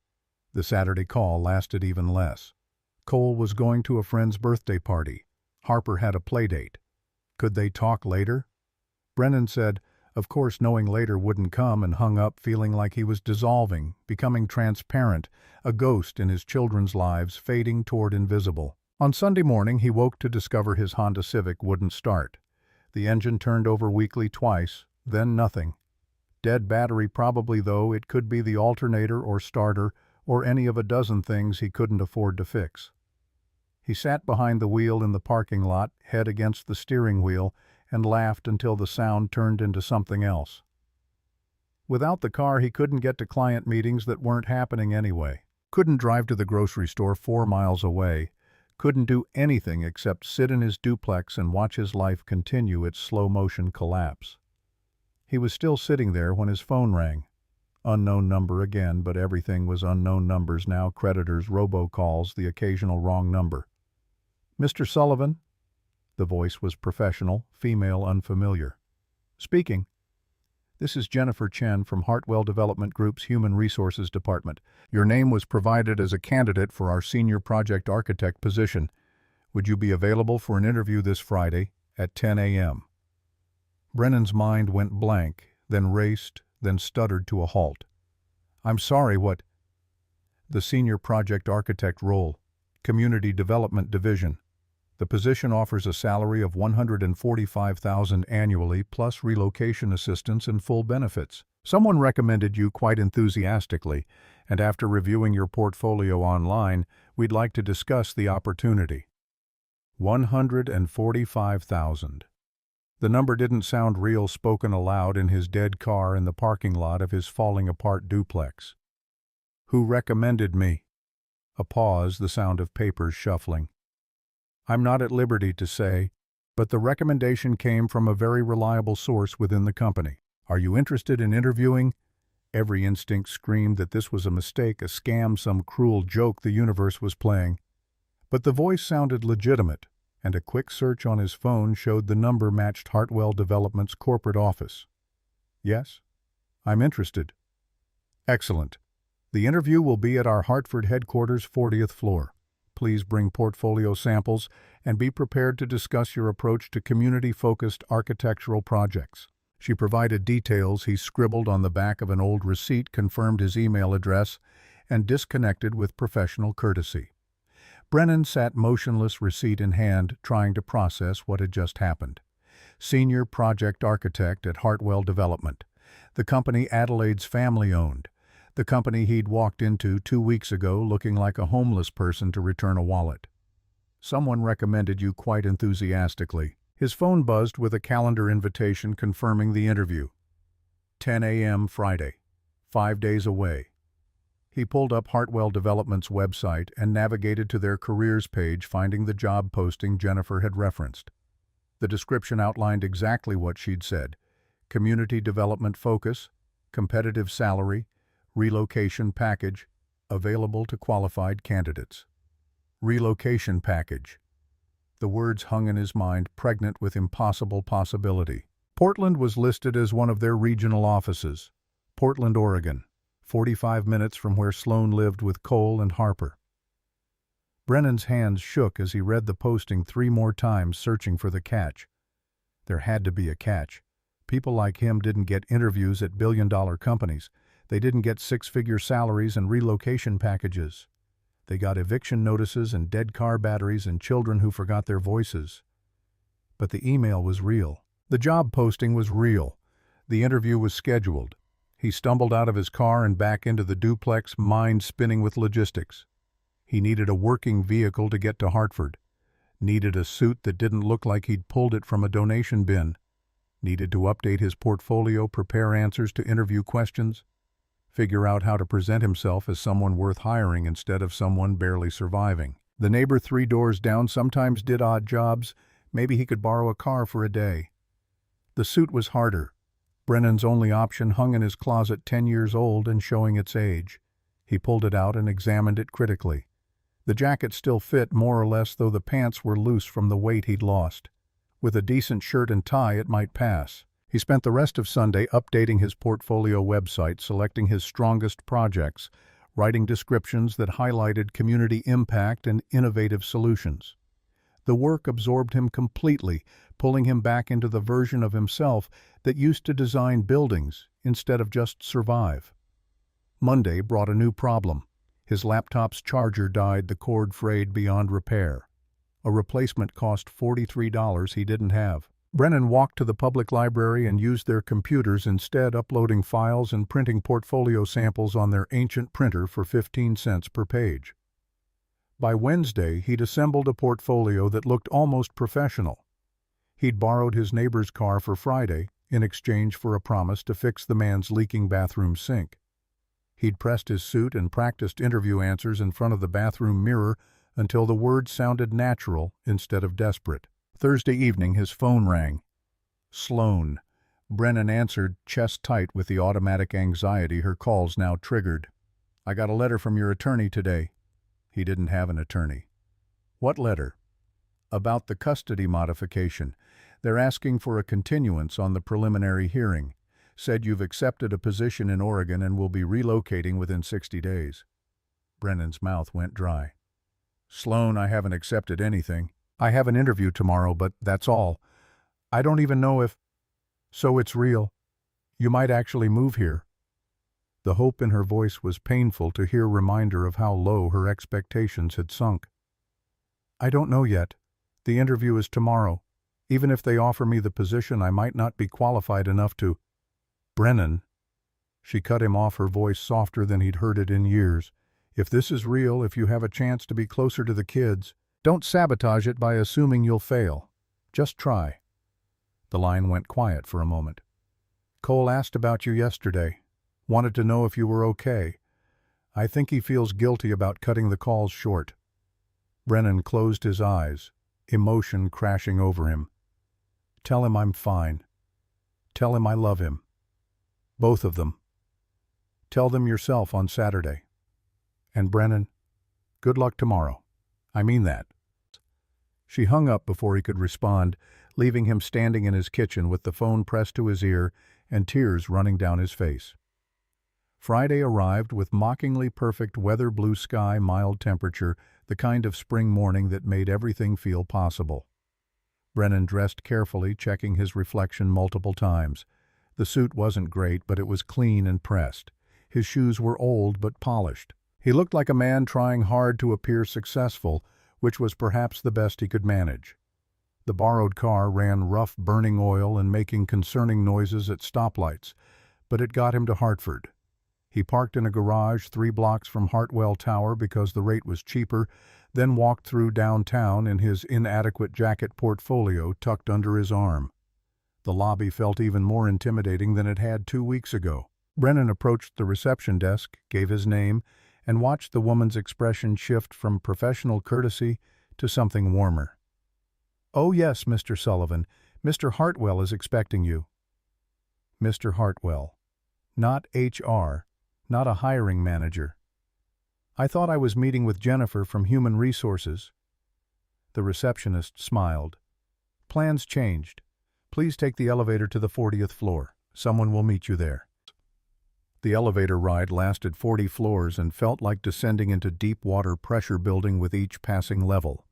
The Saturday call lasted even less. Cole was going to a friend's birthday party. Harper had a playdate. Could they talk later? Brennan said, of course knowing later wouldn't come, and hung up feeling like he was dissolving, becoming transparent, a ghost in his children's lives fading toward invisible. On Sunday morning he woke to discover his Honda Civic wouldn't start. The engine turned over weakly twice, then nothing. Dead battery probably, though it could be the alternator or starter or any of a dozen things he couldn't afford to fix. He sat behind the wheel in the parking lot, head against the steering wheel, and laughed until the sound turned into something else. Without the car he couldn't get to client meetings that weren't happening anyway. Couldn't drive to the grocery store 4 miles away. couldn't do anything except sit in his duplex and watch his life continue its slow-motion collapse. He was still sitting there when his phone rang. Unknown number again, but everything was unknown numbers now, creditors, robocalls, the occasional wrong number. "Mr. Sullivan?" The voice was professional, female, unfamiliar. "Speaking." "This is Jennifer Chen from Hartwell Development Group's Human Resources Department. Your name was provided as a candidate for our senior project architect position. Would you be available for an interview this Friday at 10 a.m.? Brennan's mind went blank, then raced, then stuttered to a halt. "I'm sorry, what?" "The senior project architect role, Community Development Division. The position offers a salary of $145,000 annually plus relocation assistance and full benefits. Someone recommended you quite enthusiastically, and after reviewing your portfolio online, we'd like to discuss the opportunity." $145,000. The number didn't sound real spoken aloud in his dead car in the parking lot of his falling-apart duplex. "Who recommended me?" A pause, the sound of papers shuffling. "I'm not at liberty to say, but the recommendation came from a very reliable source within the company. Are you interested in interviewing?" Every instinct screamed that this was a mistake, a scam, some cruel joke the universe was playing. But the voice sounded legitimate, and a quick search on his phone showed the number matched Hartwell Development's corporate office. "Yes, I'm interested." "Excellent. The interview will be at our Hartford headquarters, 40th floor. Please bring portfolio samples and be prepared to discuss your approach to community-focused architectural projects." She provided details he scribbled on the back of an old receipt, confirmed his email address, and disconnected with professional courtesy. Brennan sat motionless, receipt in hand, trying to process what had just happened. Senior project architect at Hartwell Development. The company Adelaide's family-owned. The company he'd walked into 2 weeks ago looking like a homeless person to return a wallet. "Someone recommended you quite enthusiastically." His phone buzzed with a calendar invitation confirming the interview. 10 a.m. Friday. 5 days away. He pulled up Hartwell Development's website and navigated to their careers page, finding the job posting Jennifer had referenced. The description outlined exactly what she'd said: community development focus, competitive salary, relocation package, available to qualified candidates. Relocation package. The words hung in his mind, pregnant with impossible possibility. Portland was listed as one of their regional offices. Portland, Oregon. 45 minutes from where Sloan lived with Cole and Harper. Brennan's hands shook as he read the posting 3 more times, searching for the catch. There had to be a catch. People like him didn't get interviews at billion-dollar companies. They didn't get 6-figure salaries and relocation packages. They got eviction notices and dead car batteries and children who forgot their voices. But the email was real. The job posting was real. The interview was scheduled. He stumbled out of his car and back into the duplex, mind spinning with logistics. He needed a working vehicle to get to Hartford. Needed a suit that didn't look like he'd pulled it from a donation bin. Needed to update his portfolio, prepare answers to interview questions. Figure out how to present himself as someone worth hiring instead of someone barely surviving. The neighbor 3 doors down sometimes did odd jobs. Maybe he could borrow a car for a day. The suit was harder. Brennan's only option hung in his closet, 10 years old and showing its age. He pulled it out and examined it critically. The jacket still fit, more or less, though the pants were loose from the weight he'd lost. With a decent shirt and tie, it might pass. He spent the rest of Sunday updating his portfolio website, selecting his strongest projects, writing descriptions that highlighted community impact and innovative solutions. The work absorbed him completely, pulling him back into the version of himself that used to design buildings instead of just survive. Monday brought a new problem. His laptop's charger died, the cord frayed beyond repair. A replacement cost $43 he didn't have. Brennan walked to the public library and used their computers instead, uploading files and printing portfolio samples on their ancient printer for 15 cents per page. By Wednesday, he'd assembled a portfolio that looked almost professional. He'd borrowed his neighbor's car for Friday in exchange for a promise to fix the man's leaking bathroom sink. He'd pressed his suit and practiced interview answers in front of the bathroom mirror, until the words sounded natural instead of desperate. Thursday evening his phone rang. Sloan. Brennan answered, chest tight with the automatic anxiety her calls now triggered. "I got a letter from your attorney today." He didn't have an attorney. "What letter?" "About the custody modification. They're asking for a continuance on the preliminary hearing. Said you've accepted a position in Oregon and will be relocating within 60 days. Brennan's mouth went dry. "Sloan, I haven't accepted anything. I have an interview tomorrow, but that's all. I don't even know if—" "So it's real. You might actually move here." The hope in her voice was painful to hear, reminder of how low her expectations had sunk. "I don't know yet. The interview is tomorrow. Even if they offer me the position, I might not be qualified enough to—" "Brennan." She cut him off, her voice softer than he'd heard it in years. "If this is real, if you have a chance to be closer to the kids, don't sabotage it by assuming you'll fail. Just try." The line went quiet for a moment. "Cole asked about you yesterday. Wanted to know if you were okay. I think he feels guilty about cutting the calls short." Brennan closed his eyes, emotion crashing over him. "Tell him I'm fine. Tell him I love him. Both of them. Tell them yourself on Saturday. And Brennan, good luck tomorrow. I mean that." She hung up before he could respond, leaving him standing in his kitchen with the phone pressed to his ear and tears running down his face. Friday arrived with mockingly perfect weather, blue sky, mild temperature, the kind of spring morning that made everything feel possible. Brennan dressed carefully, checking his reflection multiple times. The suit wasn't great, but it was clean and pressed. His shoes were old but polished. He looked like a man trying hard to appear successful, which was perhaps the best he could manage. The borrowed car ran rough, burning oil and making concerning noises at stoplights, but it got him to Hartford. He parked in a garage 3 blocks from Hartwell Tower because the rate was cheaper, then walked through downtown in his inadequate jacket portfolio tucked under his arm. The lobby felt even more intimidating than it had 2 weeks ago. Brennan approached the reception desk, gave his name, and watched the woman's expression shift from professional courtesy to something warmer. "Oh yes, Mr. Sullivan. Mr. Hartwell is expecting you." Mr. Hartwell. Not HR. Not a hiring manager. "I thought I was meeting with Jennifer from Human Resources." The receptionist smiled. "Plans changed. Please take the elevator to the 40th floor. Someone will meet you there." The elevator ride lasted 40 floors and felt like descending into deep water pressure building with each passing level.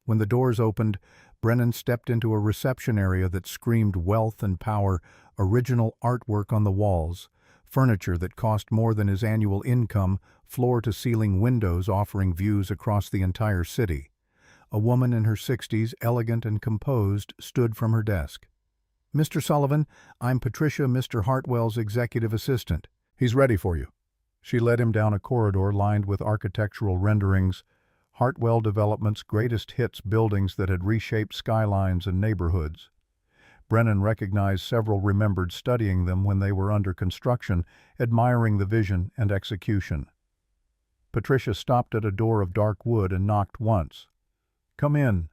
When the doors opened, Brennan stepped into a reception area that screamed wealth and power, original artwork on the walls, furniture that cost more than his annual income, floor-to-ceiling windows offering views across the entire city. A woman in her 60s, elegant and composed, stood from her desk. "Mr. Sullivan, I'm Patricia, Mr. Hartwell's executive assistant. He's ready for you." She led him down a corridor lined with architectural renderings, Hartwell Development's greatest hits, buildings that had reshaped skylines and neighborhoods. Brennan recognized several, remembered studying them when they were under construction, admiring the vision and execution. Patricia stopped at a door of dark wood and knocked once. "Come in."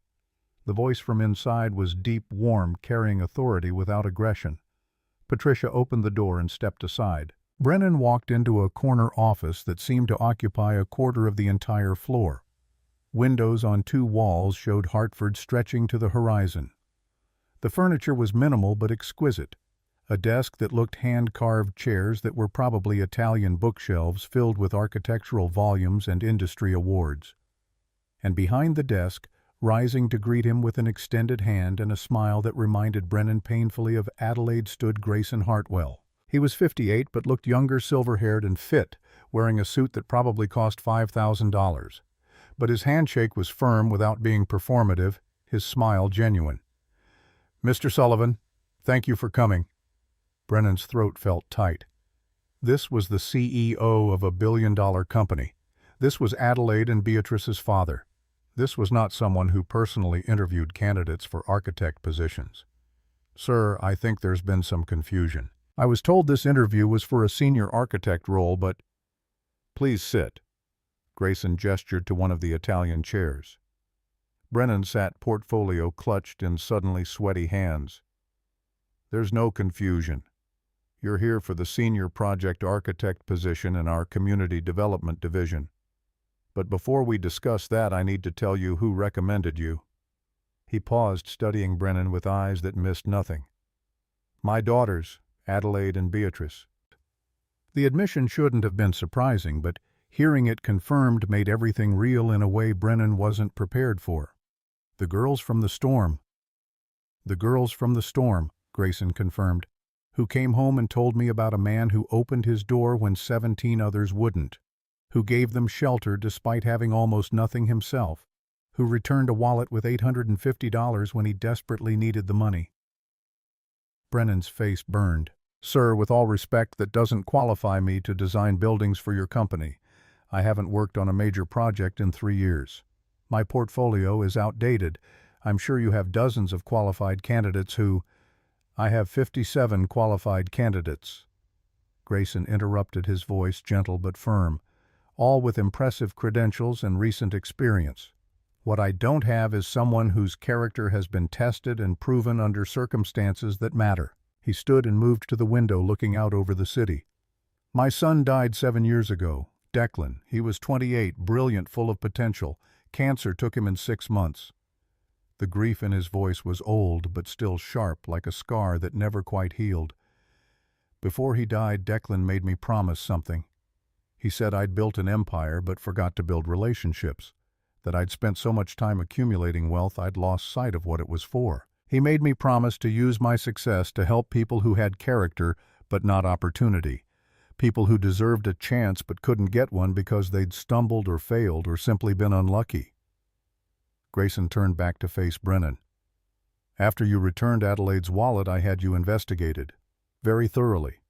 The voice from inside was deep, warm, carrying authority without aggression. Patricia opened the door and stepped aside. Brennan walked into a corner office that seemed to occupy a quarter of the entire floor. Windows on 2 walls showed Hartford stretching to the horizon. The furniture was minimal but exquisite. A desk that looked hand-carved, chairs that were probably Italian bookshelves filled with architectural volumes and industry awards. And behind the desk, rising to greet him with an extended hand and a smile that reminded Brennan painfully of Adelaide, stood Grayson Hartwell. He was 58 but looked younger, silver-haired and fit, wearing a suit that probably cost $5,000. But his handshake was firm without being performative, his smile genuine. "Mr. Sullivan, thank you for coming." Brennan's throat felt tight. This was the CEO of a billion-dollar company. This was Adelaide and Beatrice's father. This was not someone who personally interviewed candidates for architect positions. "Sir, I think there's been some confusion. I was told this interview was for a senior architect role, but—" "Please sit." Grayson gestured to one of the Italian chairs. Brennan sat, portfolio clutched in suddenly sweaty hands. There's no confusion. You're here for the senior project architect position in our community development division. But before we discuss that, I need to tell you who recommended you. He paused, studying Brennan with eyes that missed nothing. My daughters, Adelaide and Beatrice. The admission shouldn't have been surprising, but hearing it confirmed made everything real in a way Brennan wasn't prepared for. The girls from the storm. The girls from the storm, Grayson confirmed, who came home and told me about a man who opened his door when 17 others wouldn't, who gave them shelter despite having almost nothing himself, who returned a wallet with $850 when he desperately needed the money. Brennan's face burned. Sir, with all respect, that doesn't qualify me to design buildings for your company. I haven't worked on a major project in 3 years. My portfolio is outdated. I'm sure you have dozens of qualified candidates who... I have 57 qualified candidates. Grayson interrupted, his voice gentle but firm, all with impressive credentials and recent experience. What I don't have is someone whose character has been tested and proven under circumstances that matter. He stood and moved to the window, looking out over the city. My son died 7 years ago. Declan. He was 28, brilliant, full of potential. Cancer took him in 6 months. The grief in his voice was old but still sharp, like a scar that never quite healed. Before he died, Declan made me promise something. He said I'd built an empire but forgot to build relationships, that I'd spent so much time accumulating wealth I'd lost sight of what it was for. He made me promise to use my success to help people who had character but not opportunity, people who deserved a chance but couldn't get one because they'd stumbled or failed or simply been unlucky. Grayson turned back to face Brennan. After you returned Adelaide's wallet, I had you investigated. Very thoroughly.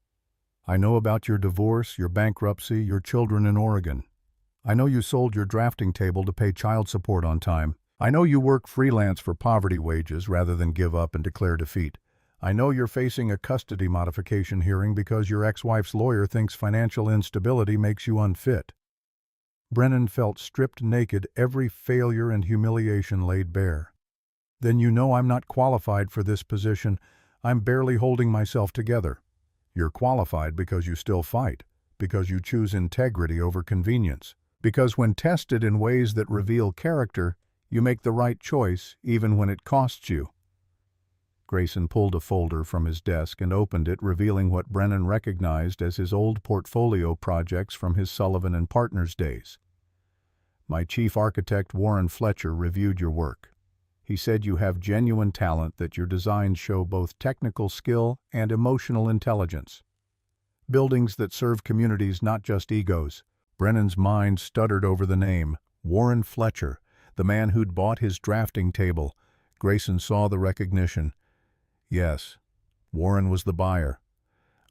I know about your divorce, your bankruptcy, your children in Oregon. I know you sold your drafting table to pay child support on time. I know you work freelance for poverty wages rather than give up and declare defeat. I know you're facing a custody modification hearing because your ex-wife's lawyer thinks financial instability makes you unfit. Brennan felt stripped naked, every failure and humiliation laid bare. Then you know I'm not qualified for this position. I'm barely holding myself together. You're qualified because you still fight, because you choose integrity over convenience, because when tested in ways that reveal character, you make the right choice even when it costs you. Grayson pulled a folder from his desk and opened it, revealing what Brennan recognized as his old portfolio projects from his Sullivan and Partners days. My chief architect, Warren Fletcher, reviewed your work. He said you have genuine talent, that your designs show both technical skill and emotional intelligence. Buildings that serve communities, not just egos. Brennan's mind stuttered over the name, Warren Fletcher, the man who'd bought his drafting table. Grayson saw the recognition. Yes, Warren was the buyer.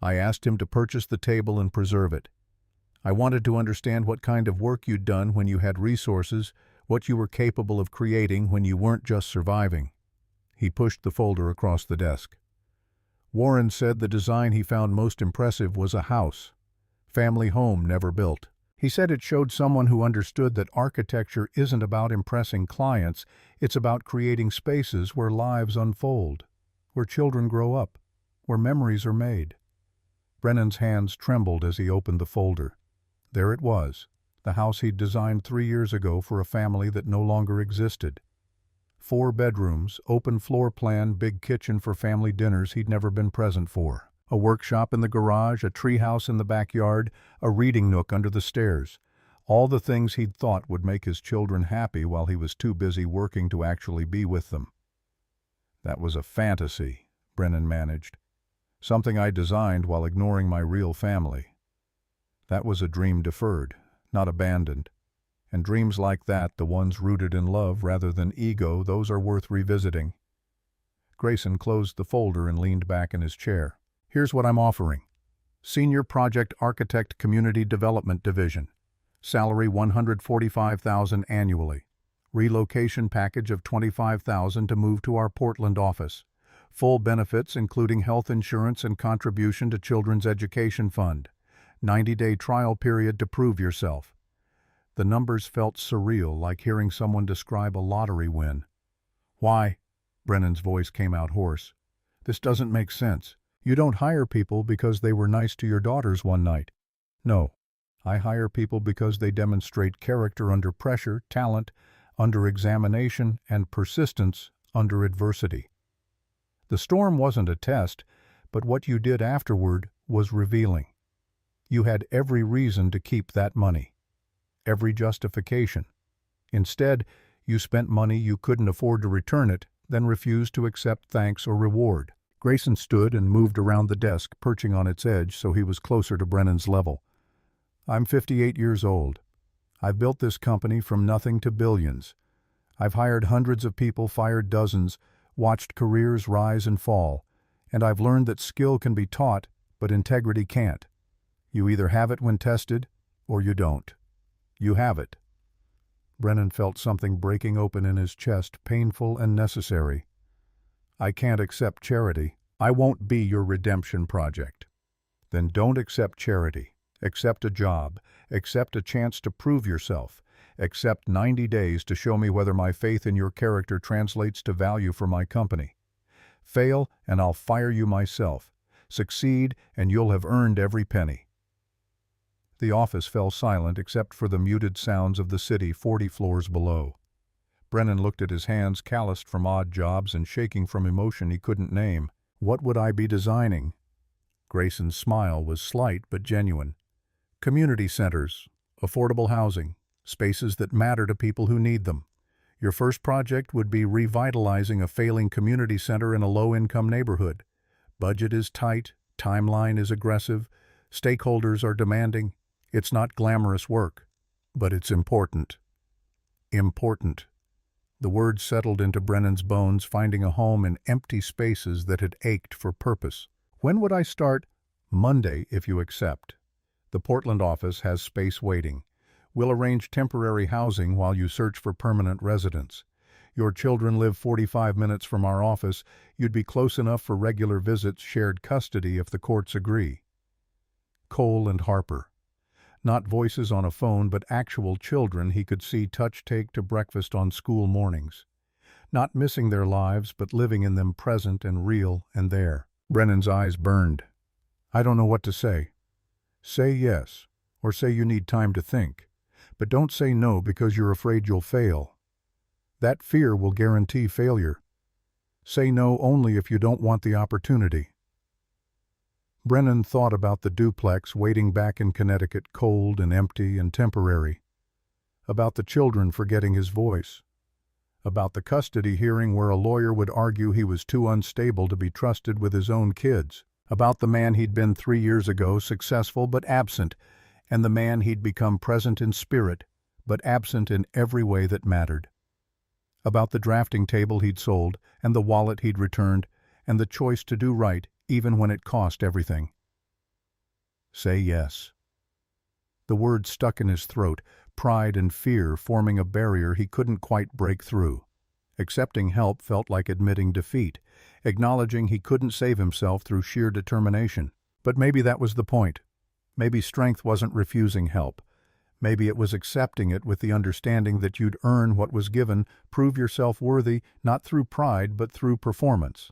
I asked him to purchase the table and preserve it. I wanted to understand what kind of work you'd done when you had resources, what you were capable of creating when you weren't just surviving. He pushed the folder across the desk. Warren said the design he found most impressive was a house, family home never built. He said it showed someone who understood that architecture isn't about impressing clients, it's about creating spaces where lives unfold, where children grow up, where memories are made. Brennan's hands trembled as he opened the folder. There it was, the house he'd designed 3 years ago for a family that no longer existed. 4 bedrooms, open floor plan, big kitchen for family dinners he'd never been present for. A workshop in the garage, a treehouse in the backyard, a reading nook under the stairs. All the things he'd thought would make his children happy while he was too busy working to actually be with them. That was a fantasy, Brennan managed. Something I designed while ignoring my real family. That was a dream deferred, not abandoned. And dreams like that, the ones rooted in love rather than ego, those are worth revisiting. Grayson closed the folder and leaned back in his chair. Here's what I'm offering. Senior Project Architect, Community Development Division. Salary $145,000 annually. Relocation package of $25,000 to move to our Portland office. Full benefits including health insurance and contribution to Children's Education Fund. 90-day trial period to prove yourself. The numbers felt surreal, like hearing someone describe a lottery win. "Why?" Brennan's voice came out hoarse. "This doesn't make sense. You don't hire people because they were nice to your daughters one night." "No. I hire people because they demonstrate character under pressure, talent under examination, and persistence under adversity. The storm wasn't a test, but what you did afterward was revealing. You had every reason to keep that money, every justification. Instead, you spent money you couldn't afford to return it, then refused to accept thanks or reward." Grayson stood and moved around the desk, perching on its edge so he was closer to Brennan's level. "I'm 58 years old. I've built this company from nothing to billions. I've hired hundreds of people, fired dozens, watched careers rise and fall, and I've learned that skill can be taught, but integrity can't. You either have it when tested, or you don't. You have it." Brennan felt something breaking open in his chest, painful and necessary. "I can't accept charity. I won't be your redemption project." "Then don't accept charity. Accept a job. Accept a chance to prove yourself. Accept 90 days to show me whether my faith in your character translates to value for my company. Fail, and I'll fire you myself. Succeed, and you'll have earned every penny." The office fell silent except for the muted sounds of the city 40 floors below. Brennan looked at his hands, calloused from odd jobs and shaking from emotion he couldn't name. "What would I be designing?" Grayson's smile was slight but genuine. "Community centers, affordable housing, spaces that matter to people who need them. Your first project would be revitalizing a failing community center in a low-income neighborhood. Budget is tight, timeline is aggressive, stakeholders are demanding. It's not glamorous work, but it's important." Important. The word settled into Brennan's bones, finding a home in empty spaces that had ached for purpose. "When would I start?" "Monday, if you accept. The Portland office has space waiting. We'll arrange temporary housing while you search for permanent residence. Your children live 45 minutes from our office. You'd be close enough for regular visits, shared custody if the courts agree." Cole and Harper. Not voices on a phone, but actual children he could see touch take to breakfast on school mornings. Not missing their lives, but living in them, present and real and there. Brennan's eyes burned. "I don't know what to say. Say yes, or say you need time to think. But don't say no because you're afraid you'll fail. That fear will guarantee failure. Say no only if you don't want the opportunity." Brennan thought about the duplex waiting back in Connecticut, cold and empty and temporary. About the children forgetting his voice. About the custody hearing where a lawyer would argue he was too unstable to be trusted with his own kids. About the man he'd been 3 years ago, successful but absent, and the man he'd become, present in spirit, but absent in every way that mattered. About the drafting table he'd sold, and the wallet he'd returned, and the choice to do right, even when it cost everything. Say yes. The word stuck in his throat, pride and fear forming a barrier he couldn't quite break through. Accepting help felt like admitting defeat, acknowledging he couldn't save himself through sheer determination. But maybe that was the point. Maybe strength wasn't refusing help. Maybe it was accepting it with the understanding that you'd earn what was given, prove yourself worthy, not through pride but through performance.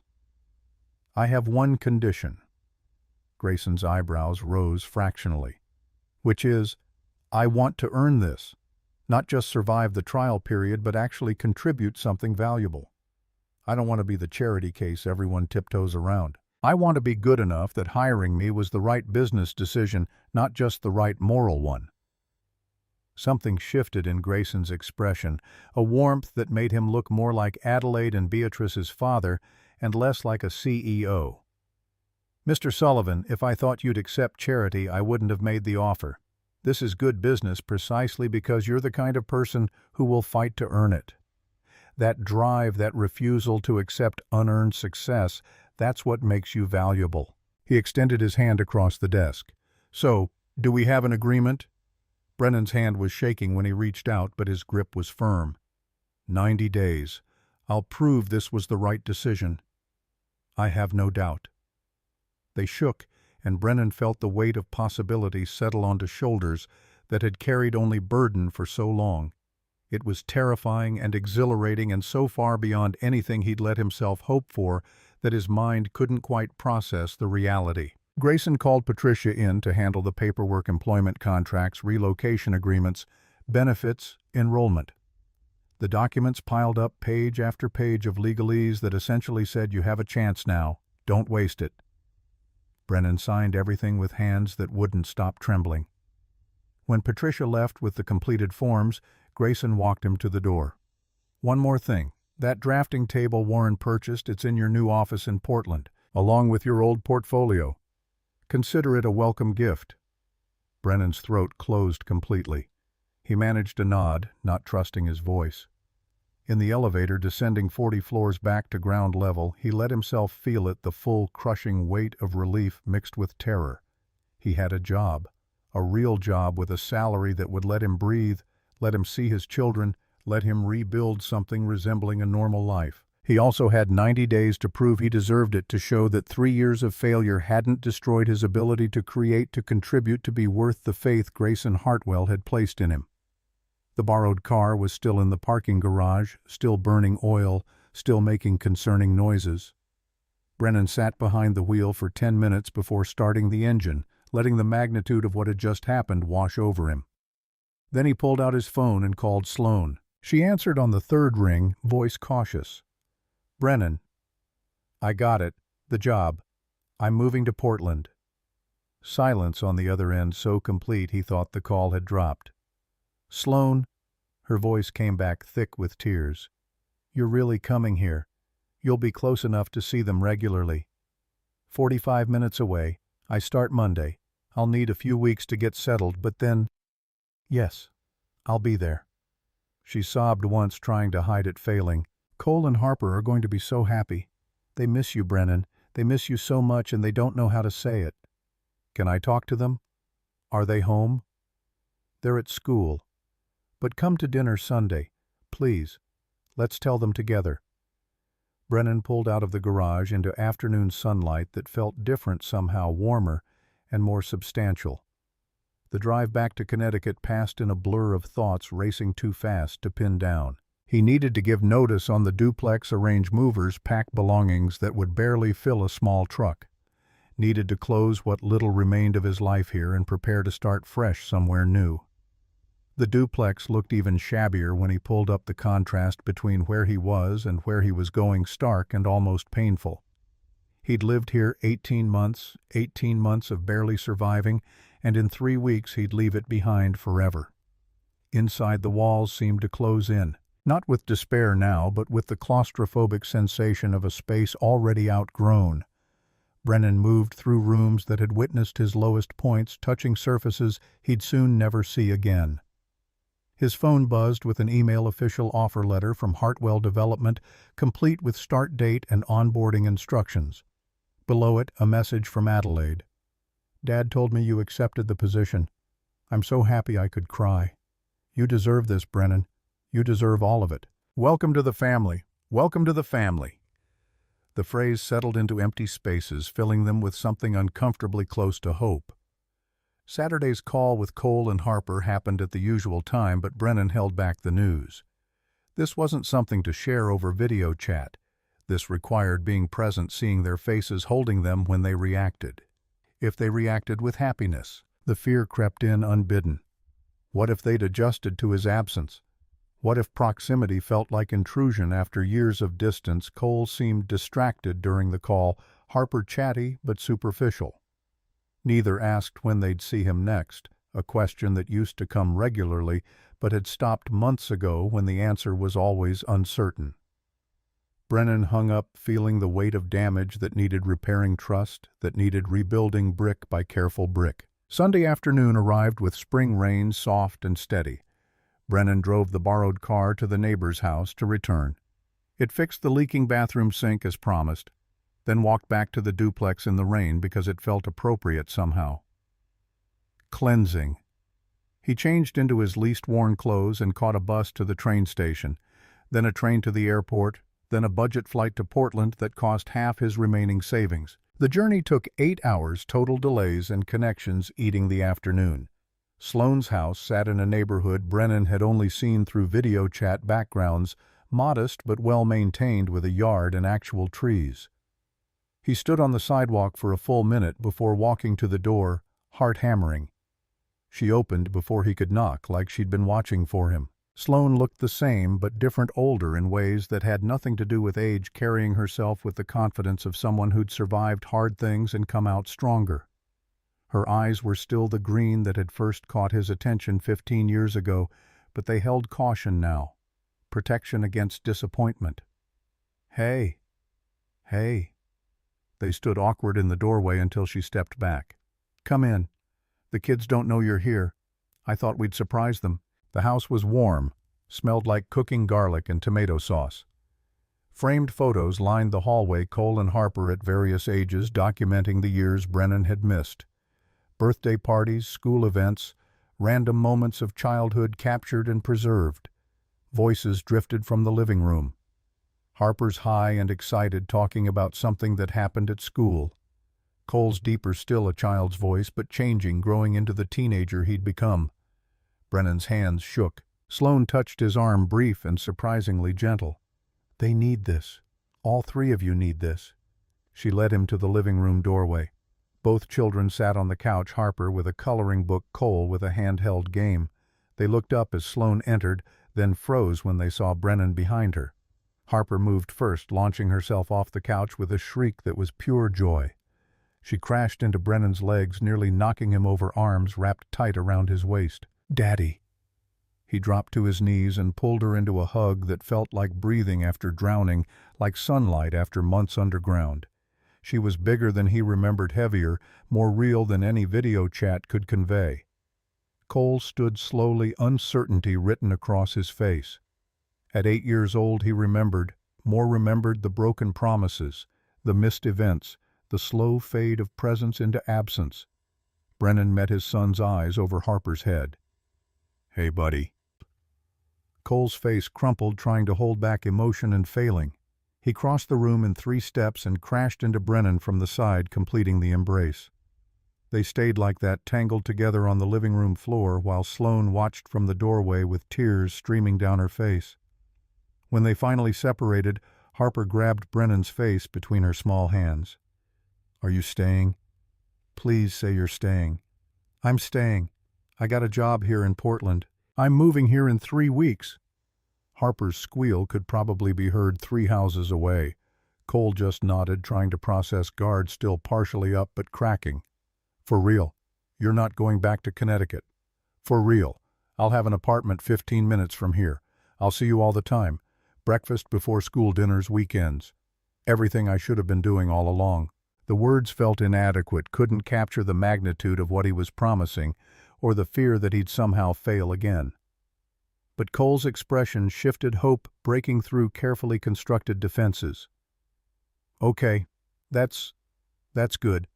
"I have one condition." Grayson's eyebrows rose fractionally. "Which is, I want to earn this. Not just survive the trial period, but actually contribute something valuable. I don't want to be the charity case everyone tiptoes around. I want to be good enough that hiring me was the right business decision, not just the right moral one." Something shifted in Grayson's expression, a warmth that made him look more like Adelaide and Beatrice's father and less like a CEO. "Mr. Sullivan, if I thought you'd accept charity, I wouldn't have made the offer. This is good business precisely because you're the kind of person who will fight to earn it. That drive, that refusal to accept unearned success, that's what makes you valuable." He extended his hand across the desk. "So, do we have an agreement?" Brennan's hand was shaking when he reached out, but his grip was firm. 90 days. I'll prove this was the right decision." "I have no doubt." They shook, and Brennan felt the weight of possibility settle onto shoulders that had carried only burden for so long. It was terrifying and exhilarating and so far beyond anything he'd let himself hope for that his mind couldn't quite process the reality. Grayson called Patricia in to handle the paperwork, employment contracts, relocation agreements, benefits, enrollment. The documents piled up page after page of legalese that essentially said, "You have a chance now, don't waste it." Brennan signed everything with hands that wouldn't stop trembling. When Patricia left with the completed forms, Grayson walked him to the door. "One more thing. That drafting table Warren purchased, it's in your new office in Portland, along with your old portfolio. Consider it a welcome gift." Brennan's throat closed completely. He managed a nod, not trusting his voice. In the elevator descending 40 floors back to ground level, he let himself feel it, the full, crushing weight of relief mixed with terror. He had a job, a real job with a salary that would let him breathe, let him see his children, let him rebuild something resembling a normal life. He also had 90 days to prove he deserved it, to show that 3 years of failure hadn't destroyed his ability to create, to contribute, to be worth the faith Grayson Hartwell had placed in him. The borrowed car was still in the parking garage, still burning oil, still making concerning noises. Brennan sat behind the wheel for 10 minutes before starting the engine, letting the magnitude of what had just happened wash over him. Then he pulled out his phone and called Sloane. She answered on the third ring, voice cautious. "Brennan, I got it, the job. I'm moving to Portland." Silence on the other end, so complete he thought the call had dropped. "Sloane," her voice came back thick with tears. "You're really coming here. You'll be close enough to see them regularly. 45 minutes away. I start Monday. I'll need a few weeks to get settled, but then—" "Yes, I'll be there." She sobbed once, trying to hide it, failing. "Cole and Harper are going to be so happy. They miss you, Brennan. They miss you so much, and they don't know how to say it." "Can I talk to them? Are they home?" "They're at school. But come to dinner Sunday, please. Let's tell them together." Brennan pulled out of the garage into afternoon sunlight that felt different somehow, warmer and more substantial. The drive back to Connecticut passed in a blur of thoughts racing too fast to pin down. He needed to give notice on the duplex, arrange movers, pack belongings that would barely fill a small truck. Needed to close what little remained of his life here and prepare to start fresh somewhere new. The duplex looked even shabbier when he pulled up, the contrast between where he was and where he was going stark and almost painful. He'd lived here 18 months of barely surviving, and in 3 weeks he'd leave it behind forever. Inside, the walls seemed to close in, not with despair now, but with the claustrophobic sensation of a space already outgrown. Brennan moved through rooms that had witnessed his lowest points, touching surfaces he'd soon never see again. His phone buzzed with an email official offer letter from Hartwell Development, complete with start date and onboarding instructions. Below it, a message from Adelaide. "Dad told me you accepted the position. I'm so happy I could cry. You deserve this, Brennan. You deserve all of it. Welcome to the family. Welcome to the family." The phrase settled into empty spaces, filling them with something uncomfortably close to hope. Saturday's call with Cole and Harper happened at the usual time, but Brennan held back the news. This wasn't something to share over video chat. This required being present, seeing their faces, holding them when they reacted. If they reacted with happiness, the fear crept in unbidden. What if they'd adjusted to his absence? What if proximity felt like intrusion after years of distance? Cole seemed distracted during the call, Harper chatty but superficial. Neither asked when they'd see him next, a question that used to come regularly but had stopped months ago when the answer was always uncertain. Brennan hung up, feeling the weight of damage that needed repairing, trust that needed rebuilding brick by careful brick. Sunday afternoon arrived with spring rain, soft and steady. Brennan drove the borrowed car to the neighbor's house to return. It fixed the leaking bathroom sink as promised, then walked back to the duplex in the rain because it felt appropriate somehow. Cleansing. He changed into his least worn clothes and caught a bus to the train station, then a train to the airport, then a budget flight to Portland that cost half his remaining savings. The journey took 8 hours, total delays and connections eating the afternoon. Sloane's house sat in a neighborhood Brennan had only seen through video chat backgrounds, modest but well-maintained with a yard and actual trees. He stood on the sidewalk for a full minute before walking to the door, heart hammering. She opened before he could knock, like she'd been watching for him. Sloane looked the same but different, older in ways that had nothing to do with age, carrying herself with the confidence of someone who'd survived hard things and come out stronger. Her eyes were still the green that had first caught his attention 15 years ago, but they held caution now, protection against disappointment. "Hey. Hey." They stood awkward in the doorway until she stepped back. "Come in. The kids don't know you're here. I thought we'd surprise them." The house was warm, smelled like cooking garlic and tomato sauce. Framed photos lined the hallway, Cole and Harper at various ages documenting the years Brennan had missed. Birthday parties, school events, random moments of childhood captured and preserved. Voices drifted from the living room. Harper's high and excited, talking about something that happened at school. Cole's deeper, still a child's voice, but changing, growing into the teenager he'd become. Brennan's hands shook. Sloane touched his arm, brief and surprisingly gentle. "They need this. All three of you need this." She led him to the living room doorway. Both children sat on the couch, Harper with a coloring book, Cole with a handheld game. They looked up as Sloane entered, then froze when they saw Brennan behind her. Harper moved first, launching herself off the couch with a shriek that was pure joy. She crashed into Brennan's legs, nearly knocking him over, arms wrapped tight around his waist. "Daddy." He dropped to his knees and pulled her into a hug that felt like breathing after drowning, like sunlight after months underground. She was bigger than he remembered, heavier, more real than any video chat could convey. Cole stood slowly, uncertainty written across his face. At 8 years old he remembered the broken promises, the missed events, the slow fade of presence into absence. Brennan met his son's eyes over Harper's head. "Hey, buddy." Cole's face crumpled, trying to hold back emotion and failing. He crossed the room in 3 steps and crashed into Brennan from the side, completing the embrace. They stayed like that, tangled together on the living room floor, while Sloane watched from the doorway with tears streaming down her face. When they finally separated, Harper grabbed Brennan's face between her small hands. "Are you staying? Please say you're staying." "I'm staying. I got a job here in Portland. I'm moving here in 3 weeks." Harper's squeal could probably be heard 3 houses away. Cole just nodded, trying to process, guard still partially up but cracking. "For real? You're not going back to Connecticut?" "For real. I'll have an apartment 15 minutes from here. I'll see you all the time. Breakfast, before school, dinners, weekends. Everything I should have been doing all along." The words felt inadequate, couldn't capture the magnitude of what he was promising, or the fear that he'd somehow fail again. But Cole's expression shifted, hope breaking through carefully constructed defenses. "Okay, that's good."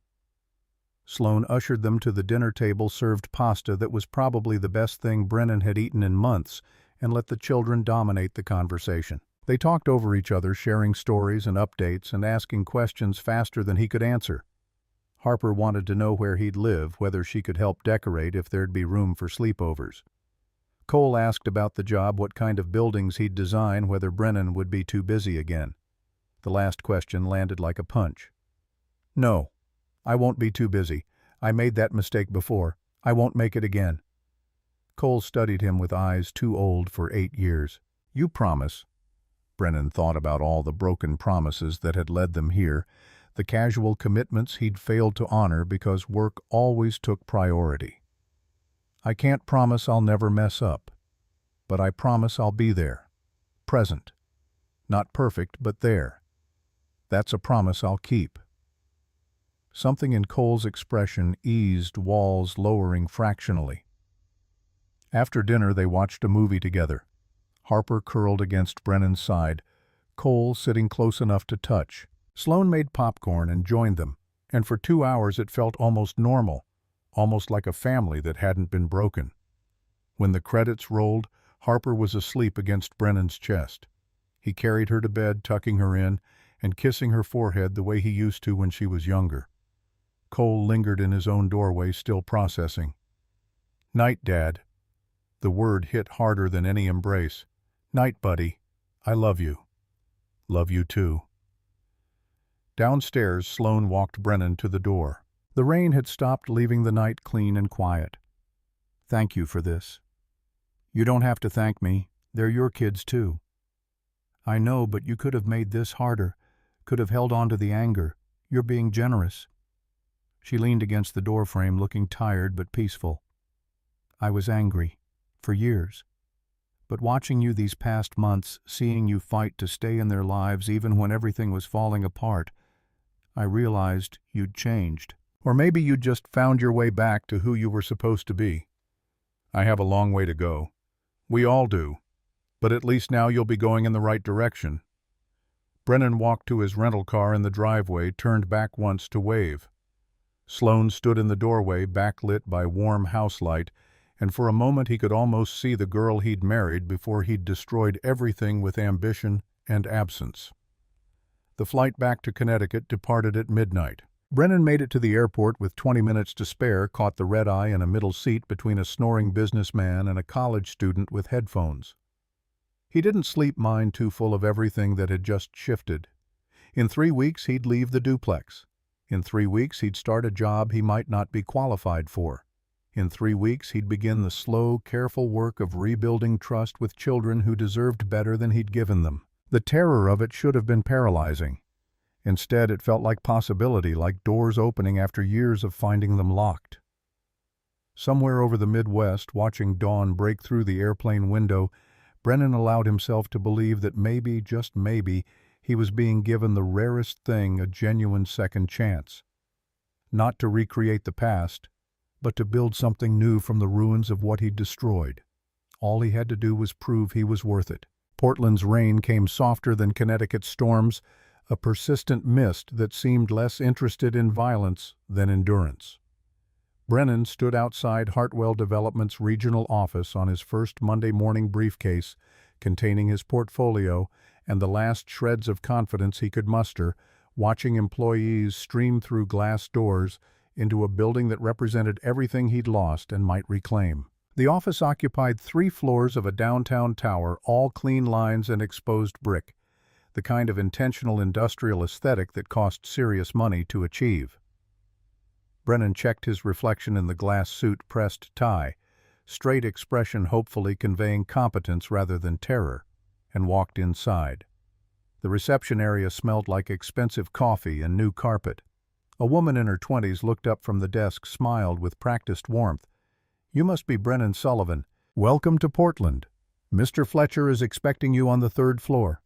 Sloane ushered them to the dinner table, served pasta that was probably the best thing Brennan had eaten in months, and let the children dominate the conversation. They talked over each other, sharing stories and updates and asking questions faster than he could answer. Harper wanted to know where he'd live, whether she could help decorate, if there'd be room for sleepovers. Cole asked about the job, what kind of buildings he'd design, whether Brennan would be too busy again. The last question landed like a punch. "No, I won't be too busy. I made that mistake before. I won't make it again." Cole studied him with eyes too old for 8 years. "You promise?" Brennan thought about all the broken promises that had led them here, the casual commitments he'd failed to honor because work always took priority. "I can't promise I'll never mess up, but I promise I'll be there. Present. Not perfect, but there. That's a promise I'll keep." Something in Cole's expression eased, walls lowering fractionally. After dinner they watched a movie together. Harper curled against Brennan's side, Cole sitting close enough to touch. Sloane made popcorn and joined them, and for 2 hours it felt almost normal, almost like a family that hadn't been broken. When the credits rolled, Harper was asleep against Brennan's chest. He carried her to bed, tucking her in and kissing her forehead the way he used to when she was younger. Cole lingered in his own doorway, still processing. Night, Dad. The word hit harder than any embrace. Night, buddy. I love you. Love you too. Downstairs, Sloane walked Brennan to the door. The rain had stopped, leaving the night clean and quiet. Thank you for this. You don't have to thank me. They're your kids too. I know, but you could have made this harder, could have held on to the anger. You're being generous. She leaned against the doorframe, looking tired but peaceful. I was angry, for years. But watching you these past months, seeing you fight to stay in their lives even when everything was falling apart, I realized you'd changed. Or maybe you'd just found your way back to who you were supposed to be. I have a long way to go. We all do. But at least now you'll be going in the right direction. Brennan walked to his rental car in the driveway, turned back once to wave. Sloane stood in the doorway, backlit by warm house light, and for a moment he could almost see the girl he'd married before he'd destroyed everything with ambition and absence. The flight back to Connecticut departed at midnight. Brennan made it to the airport with 20 minutes to spare, caught the red-eye in a middle seat between a snoring businessman and a college student with headphones. He didn't sleep, mind too full of everything that had just shifted. In 3 weeks he'd leave the duplex. In 3 weeks he'd start a job he might not be qualified for. In 3 weeks he'd begin the slow, careful work of rebuilding trust with children who deserved better than he'd given them. The terror of it should have been paralyzing. Instead, it felt like possibility, like doors opening after years of finding them locked. Somewhere over the Midwest, watching dawn break through the airplane window, Brennan allowed himself to believe that maybe, just maybe, he was being given the rarest thing, a genuine second chance. Not to recreate the past, but to build something new from the ruins of what he'd destroyed. All he had to do was prove he was worth it. Portland's rain came softer than Connecticut's storms, a persistent mist that seemed less interested in violence than endurance. Brennan stood outside Hartwell Development's regional office on his first Monday morning briefcase, containing his portfolio and the last shreds of confidence he could muster, watching employees stream through glass doors into a building that represented everything he'd lost and might reclaim. The office occupied 3 floors of a downtown tower, all clean lines and exposed brick, the kind of intentional industrial aesthetic that cost serious money to achieve. Brennan checked his reflection in the glass suit-pressed tie, straight expression hopefully conveying competence rather than terror, and walked inside. The reception area smelled like expensive coffee and new carpet. A woman in her 20s looked up from the desk, smiled with practiced warmth. "You must be Brennan Sullivan. Welcome to Portland. Mr. Fletcher is expecting you on the 3rd floor."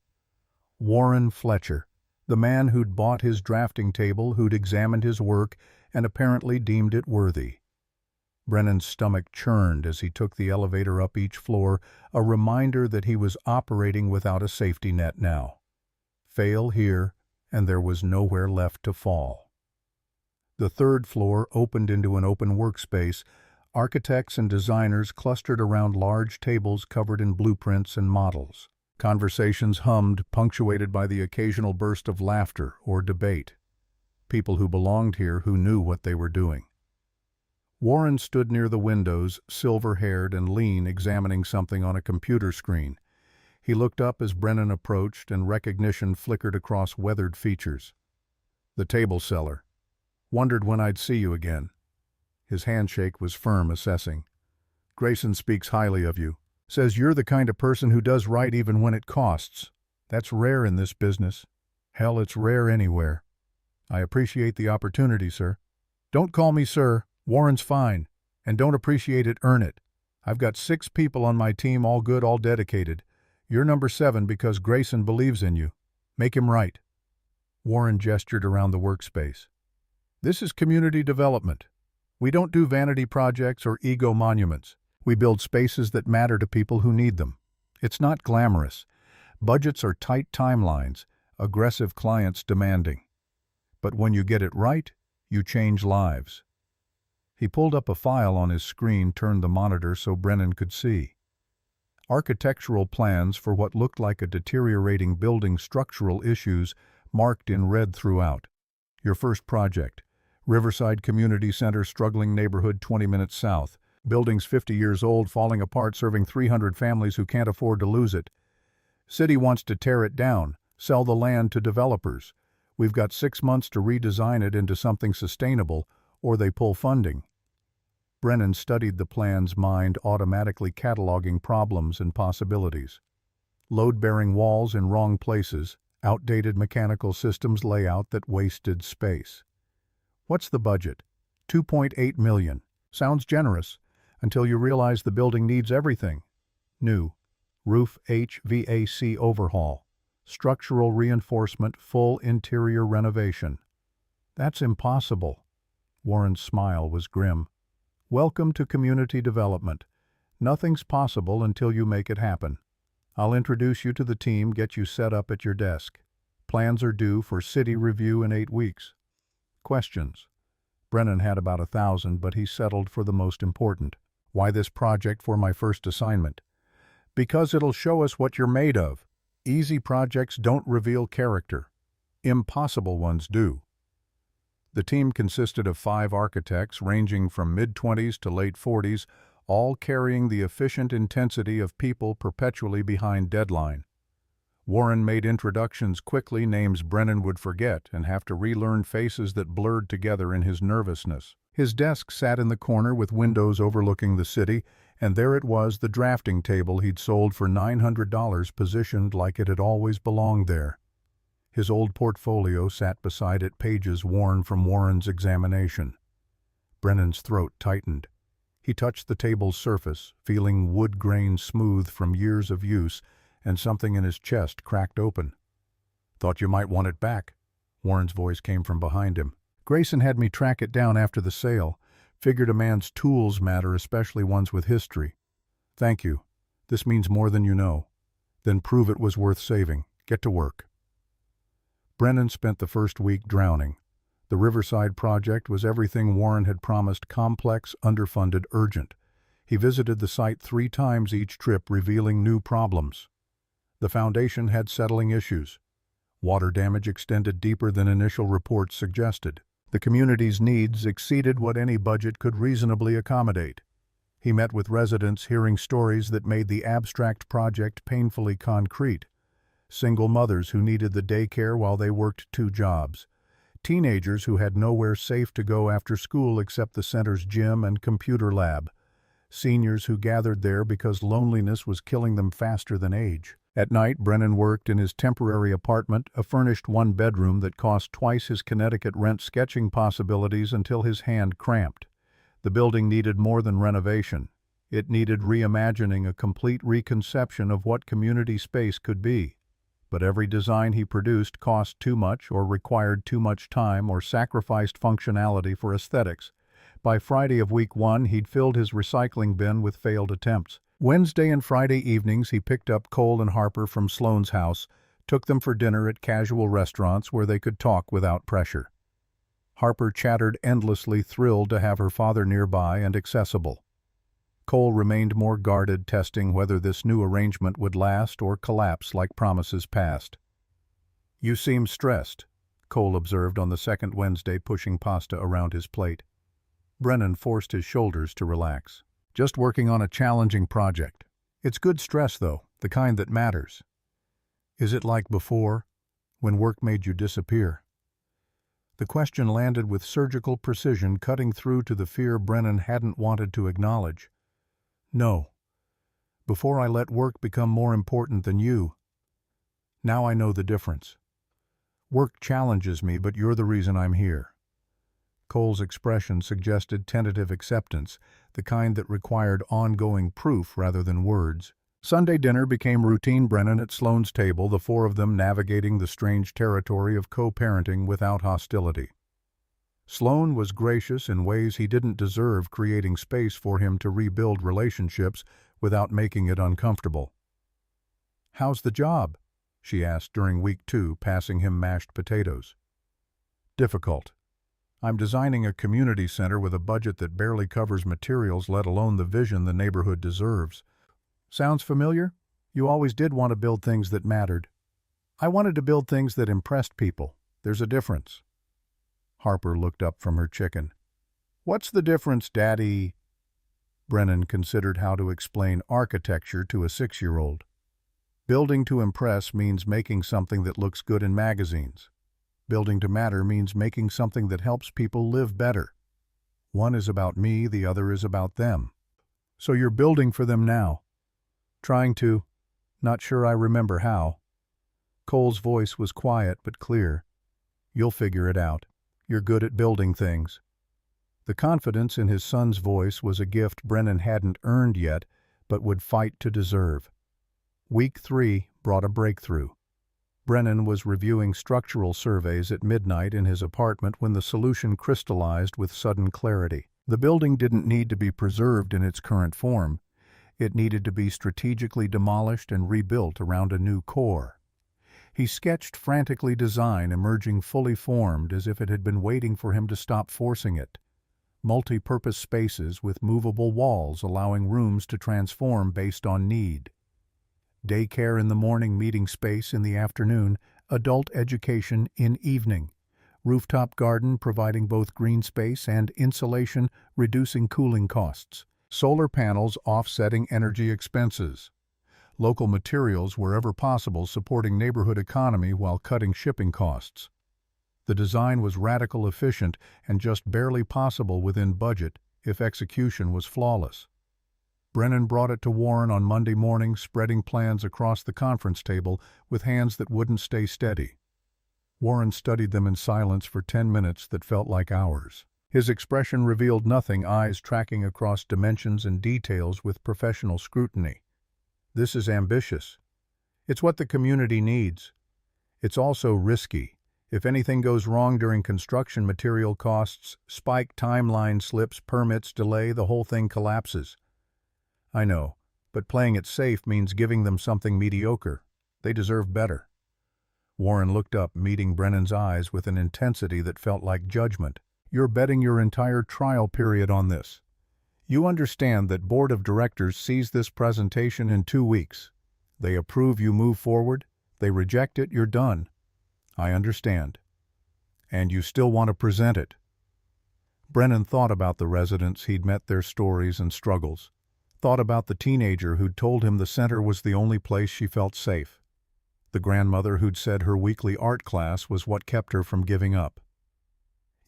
Warren Fletcher, the man who'd bought his drafting table, who'd examined his work, and apparently deemed it worthy. Brennan's stomach churned as he took the elevator up each floor, a reminder that he was operating without a safety net now. Fail here, and there was nowhere left to fall. The 3rd floor opened into an open workspace. Architects and designers clustered around large tables covered in blueprints and models. Conversations hummed, punctuated by the occasional burst of laughter or debate. People who belonged here, who knew what they were doing. Warren stood near the windows, silver-haired and lean, examining something on a computer screen. He looked up as Brennan approached, and recognition flickered across weathered features. "The table seller. Wondered when I'd see you again." His handshake was firm, assessing. "Grayson speaks highly of you. Says you're the kind of person who does right even when it costs. That's rare in this business. Hell, it's rare anywhere. I appreciate the opportunity, sir." "Don't call me sir. Warren's fine. And don't appreciate it, earn it. I've got 6 people on my team, all good, all dedicated. You're number 7 because Grayson believes in you. Make him right." Warren gestured around the workspace. "This is community development. We don't do vanity projects or ego monuments. We build spaces that matter to people who need them. It's not glamorous. Budgets are tight timelines, aggressive clients demanding. But when you get it right, you change lives." He pulled up a file on his screen, turned the monitor so Brennan could see. Architectural plans for what looked like a deteriorating building, structural issues marked in red throughout. "Your first project. Riverside Community Center, struggling neighborhood 20 minutes south. Building's 50 years old, falling apart, serving 300 families who can't afford to lose it. City wants to tear it down, sell the land to developers. We've got 6 months to redesign it into something sustainable, or they pull funding. Brennan studied the plan's mind, automatically cataloging problems and possibilities. Load-bearing walls in wrong places, outdated mechanical systems layout that wasted space. What's the budget? $2.8 million. Sounds generous, until you realize the building needs everything. New. Roof HVAC overhaul. Structural reinforcement, full interior renovation. That's impossible. Warren's smile was grim. Welcome to community development. Nothing's possible until you make it happen. I'll introduce you to the team, get you set up at your desk. Plans are due for city review in 8 weeks. Questions. Brennan had about 1,000, but he settled for the most important. Why this project for my first assignment? Because it'll show us what you're made of. Easy projects don't reveal character. Impossible ones do. The team consisted of 5 architects ranging from mid-20s to late 40s, all carrying the efficient intensity of people perpetually behind deadline. Warren made introductions quickly, names Brennan would forget and have to relearn, faces that blurred together in his nervousness. His desk sat in the corner with windows overlooking the city, and there it was, the drafting table he'd sold for $900, positioned like it had always belonged there. His old portfolio sat beside it, pages worn from Warren's examination. Brennan's throat tightened. He touched the table's surface, feeling wood grain smooth from years of use, and something in his chest cracked open. "Thought you might want it back." Warren's voice came from behind him. "Grayson had me track it down after the sale. Figured a man's tools matter, especially ones with history." "Thank you. This means more than you know." "Then prove it was worth saving. Get to work." Brennan spent the first week drowning. The Riverside project was everything Warren had promised: complex, underfunded, urgent. He visited the site 3 times each trip, revealing new problems. The foundation had settling issues. Water damage extended deeper than initial reports suggested. The community's needs exceeded what any budget could reasonably accommodate. He met with residents, hearing stories that made the abstract project painfully concrete. Single mothers who needed the daycare while they worked 2 jobs. Teenagers who had nowhere safe to go after school except the center's gym and computer lab. Seniors who gathered there because loneliness was killing them faster than age. At night, Brennan worked in his temporary apartment, a furnished 1-bedroom that cost twice his Connecticut rent, sketching possibilities until his hand cramped. The building needed more than renovation. It needed reimagining, a complete reconception of what community space could be. But every design he produced cost too much, or required too much time, or sacrificed functionality for aesthetics. By Friday of week 1, he'd filled his recycling bin with failed attempts. Wednesday and Friday evenings he picked up Cole and Harper from Sloane's house, took them for dinner at casual restaurants where they could talk without pressure. Harper chattered endlessly, thrilled to have her father nearby and accessible. Cole remained more guarded, testing whether this new arrangement would last or collapse like promises past. "You seem stressed," Cole observed on the second Wednesday, pushing pasta around his plate. Brennan forced his shoulders to relax. "Just working on a challenging project. It's good stress, though, the kind that matters." "Is it like before, when work made you disappear?" The question landed with surgical precision, cutting through to the fear Brennan hadn't wanted to acknowledge. "No. Before I let work become more important than you. Now I know the difference. Work challenges me, but you're the reason I'm here." Cole's expression suggested tentative acceptance, the kind that required ongoing proof rather than words. Sunday dinner became routine. Brennan at Sloane's table, the 4 of them navigating the strange territory of co-parenting without hostility. Sloane was gracious in ways he didn't deserve, creating space for him to rebuild relationships without making it uncomfortable. "How's the job?" she asked during week 2, passing him mashed potatoes. "Difficult. I'm designing a community center with a budget that barely covers materials, let alone the vision the neighborhood deserves." "Sounds familiar? You always did want to build things that mattered." "I wanted to build things that impressed people. There's a difference." Harper looked up from her chicken. "What's the difference, Daddy?" Brennan considered how to explain architecture to a 6-year-old. Building to impress means making something that looks good in magazines. Building to matter means making something that helps people live better. One is about me, the other is about them. So you're building for them now. Trying to. Not sure I remember how. Cole's voice was quiet but clear. You'll figure it out. You're good at building things. The confidence in his son's voice was a gift Brennan hadn't earned yet, but would fight to deserve. Week 3 brought a breakthrough. Brennan was reviewing structural surveys at midnight in his apartment when the solution crystallized with sudden clarity. The building didn't need to be preserved in its current form. It needed to be strategically demolished and rebuilt around a new core. He sketched frantically design emerging fully formed as if it had been waiting for him to stop forcing it. Multi-purpose spaces with movable walls allowing rooms to transform based on need. Daycare in the morning, meeting space in the afternoon, adult education in evening. Rooftop garden providing both green space and insulation, reducing cooling costs. Solar panels offsetting energy expenses. Local materials wherever possible supporting neighborhood economy while cutting shipping costs. The design was radical efficient and just barely possible within budget if execution was flawless. Brennan brought it to Warren on Monday morning, spreading plans across the conference table with hands that wouldn't stay steady. Warren studied them in silence for 10 minutes that felt like hours. His expression revealed nothing, eyes tracking across dimensions and details with professional scrutiny. This is ambitious. It's what the community needs. It's also risky. If anything goes wrong during construction, material costs spike, timeline slips, permits delay, the whole thing collapses. I know, but playing it safe means giving them something mediocre. They deserve better. Warren looked up, meeting Brennan's eyes with an intensity that felt like judgment. You're betting your entire trial period on this. You understand that board of directors sees this presentation in 2 weeks. They approve, you move forward. They reject it, you're done. I understand. And you still want to present it. Brennan thought about the residents he'd met, their stories and struggles. Thought about the teenager who'd told him the center was the only place she felt safe. The grandmother who'd said her weekly art class was what kept her from giving up.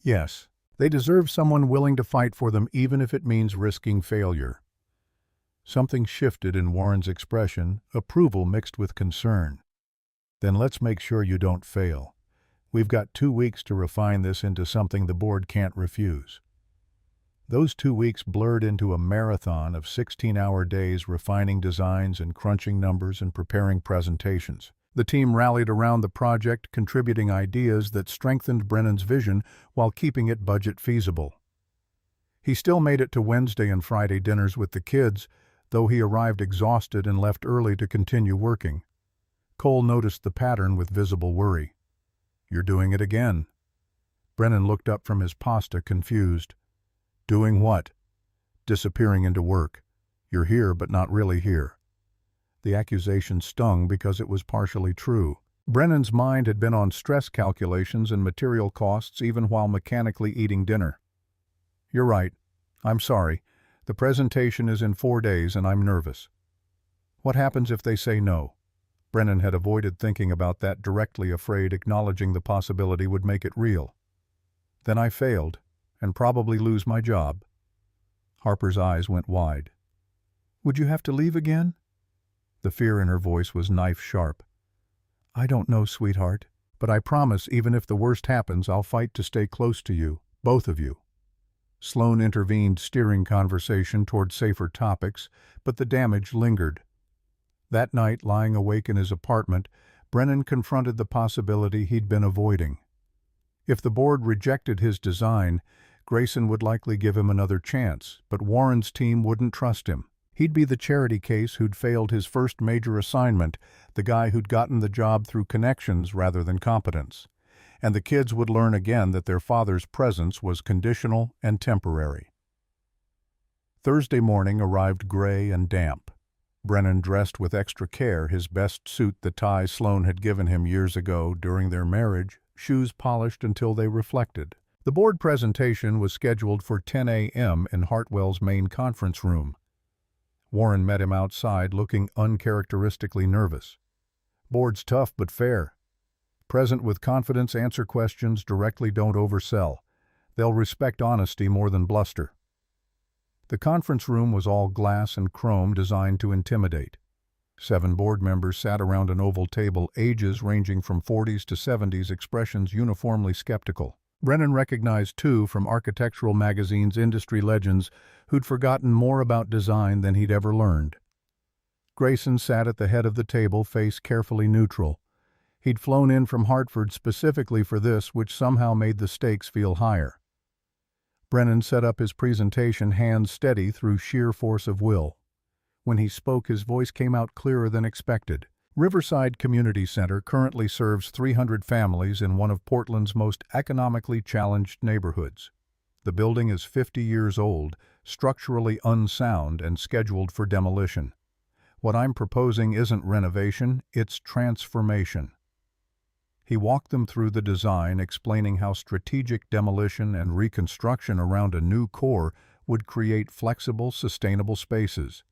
Yes, they deserve someone willing to fight for them even if it means risking failure. Something shifted in Warren's expression, approval mixed with concern. Then let's make sure you don't fail. We've got 2 weeks to refine this into something the board can't refuse. Those 2 weeks blurred into a marathon of 16-hour days refining designs and crunching numbers and preparing presentations. The team rallied around the project, contributing ideas that strengthened Brennan's vision while keeping it budget feasible. He still made it to Wednesday and Friday dinners with the kids, though he arrived exhausted and left early to continue working. Cole noticed the pattern with visible worry. You're doing it again. Brennan looked up from his pasta, confused. Doing what? Disappearing into work. You're here, but not really here. The accusation stung because it was partially true. Brennan's mind had been on stress calculations and material costs even while mechanically eating dinner. You're right. I'm sorry. The presentation is in 4 days and I'm nervous. What happens if they say no? Brennan had avoided thinking about that directly, afraid acknowledging the possibility would make it real. Then I failed, and probably lose my job. Harper's eyes went wide. Would you have to leave again? The fear in her voice was knife-sharp. I don't know, sweetheart, but I promise even if the worst happens, I'll fight to stay close to you, both of you. Sloan intervened, steering conversation toward safer topics, but the damage lingered. That night, lying awake in his apartment, Brennan confronted the possibility he'd been avoiding. If the board rejected his design, Grayson would likely give him another chance, but Warren's team wouldn't trust him. He'd be the charity case who'd failed his first major assignment, the guy who'd gotten the job through connections rather than competence. And the kids would learn again that their father's presence was conditional and temporary. Thursday morning arrived gray and damp. Brennan dressed with extra care, his best suit, the tie Sloan had given him years ago during their marriage, shoes polished until they reflected. The board presentation was scheduled for 10 a.m. in Hartwell's main conference room. Warren met him outside, looking uncharacteristically nervous. "Board's tough but fair. Present with confidence, answer questions directly, don't oversell. They'll respect honesty more than bluster." The conference room was all glass and chrome, designed to intimidate. 7 board members sat around an oval table, ages ranging from 40s to 70s, expressions uniformly skeptical. Brennan recognized 2 from Architectural Magazine's industry legends who'd forgotten more about design than he'd ever learned. Grayson sat at the head of the table, face carefully neutral. He'd flown in from Hartford specifically for this, which somehow made the stakes feel higher. Brennan set up his presentation, hands steady through sheer force of will. When he spoke, his voice came out clearer than expected. Riverside Community Center currently serves 300 families in one of Portland's most economically challenged neighborhoods. The building is 50 years old, structurally unsound, and scheduled for demolition. What I'm proposing isn't renovation, it's transformation. He walked them through the design, explaining how strategic demolition and reconstruction around a new core would create flexible, sustainable spaces.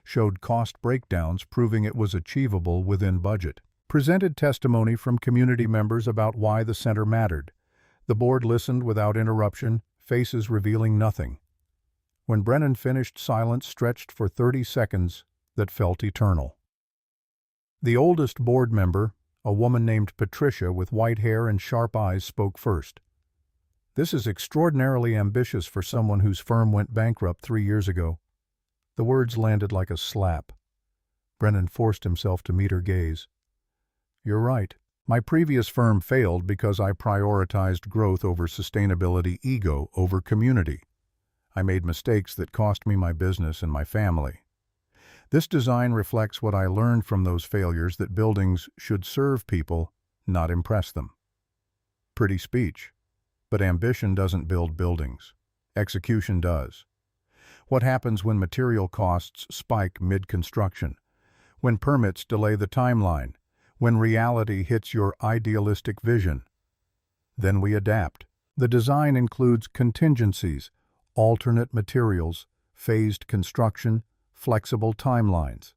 Showed cost breakdowns, proving it was achievable within budget. Presented testimony from community members about why the center mattered. The board listened without interruption, faces revealing nothing. When Brennan finished, silence stretched for 30 seconds that felt eternal. The oldest board member, a woman named Patricia with white hair and sharp eyes, spoke first. "This is extraordinarily ambitious for someone whose firm went bankrupt 3 years ago." The words landed like a slap. Brennan forced himself to meet her gaze. "You're right. My previous firm failed because I prioritized growth over sustainability, ego over community. I made mistakes that cost me my business and my family. This design reflects what I learned from those failures, that buildings should serve people, not impress them." Pretty speech. But ambition doesn't build buildings. Execution does. What happens when material costs spike mid-construction? When permits delay the timeline? When reality hits your idealistic vision? Then we adapt. The design includes contingencies, alternate materials, phased construction, flexible timelines.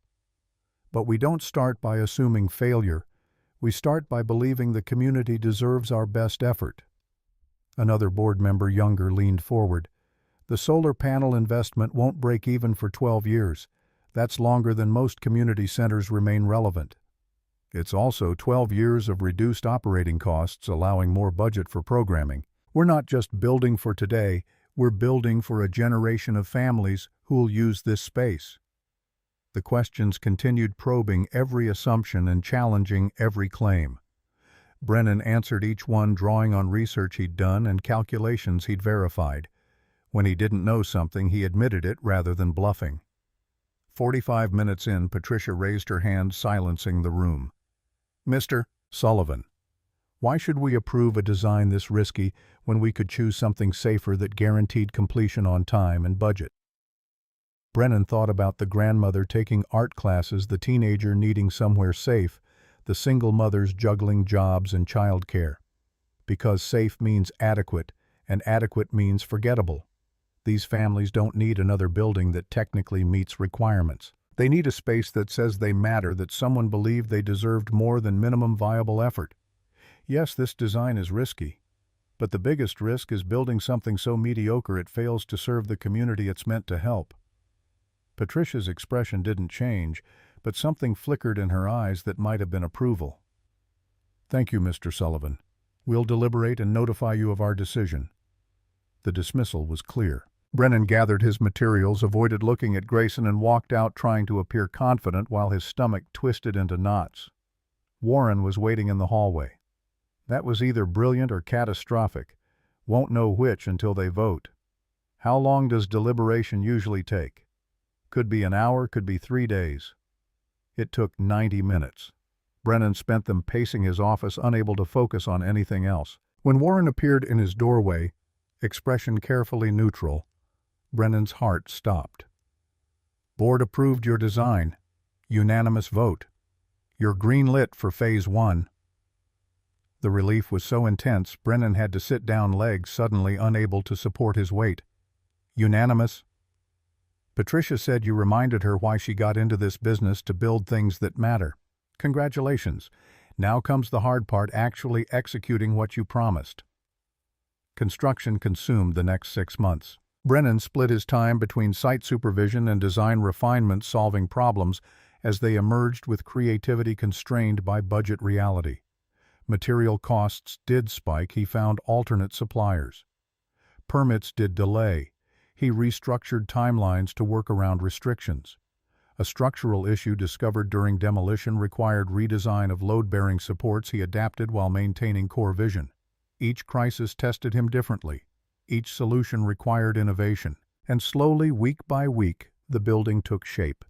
But we don't start by assuming failure. We start by believing the community deserves our best effort. Another board member, younger, leaned forward. "The solar panel investment won't break even for 12 years. That's longer than most community centers remain relevant. It's also 12 years of reduced operating costs, allowing more budget for programming. We're not just building for today, we're building for a generation of families who'll use this space." The questions continued, probing every assumption and challenging every claim. Brennan answered each one, drawing on research he'd done and calculations he'd verified. When he didn't know something, he admitted it rather than bluffing. 45 minutes in, Patricia raised her hand, silencing the room. "Mr. Sullivan, why should we approve a design this risky when we could choose something safer that guaranteed completion on time and budget?" Brennan thought about the grandmother taking art classes, the teenager needing somewhere safe, the single mothers juggling jobs and childcare. Because safe means adequate, and adequate means forgettable. These families don't need another building that technically meets requirements. They need a space that says they matter, that someone believed they deserved more than minimum viable effort. Yes, this design is risky, but the biggest risk is building something so mediocre it fails to serve the community it's meant to help. Patricia's expression didn't change, but something flickered in her eyes that might have been approval. "Thank you, Mr. Sullivan. We'll deliberate and notify you of our decision." The dismissal was clear. Brennan gathered his materials, avoided looking at Grayson, and walked out, trying to appear confident while his stomach twisted into knots. Warren was waiting in the hallway. That was either brilliant or catastrophic. Won't know which until they vote. How long does deliberation usually take? Could be an hour, could be 3 days. It took 90 minutes. Brennan spent them pacing his office, unable to focus on anything else. When Warren appeared in his doorway, expression carefully neutral, Brennan's heart stopped. "Board approved your design. Unanimous vote. You're green-lit for Phase 1. The relief was so intense, Brennan had to sit down, legs suddenly unable to support his weight. Unanimous? Patricia said you reminded her why she got into this business, to build things that matter. Congratulations. Now comes the hard part, actually executing what you promised. Construction consumed the next 6 months. Brennan split his time between site supervision and design refinement, solving problems as they emerged with creativity constrained by budget reality. Material costs did spike. He found alternate suppliers. Permits did delay. He restructured timelines to work around restrictions. A structural issue discovered during demolition required redesign of load-bearing supports. He adapted while maintaining core vision. Each crisis tested him differently. Each solution required innovation. And slowly, week by week, the building took shape.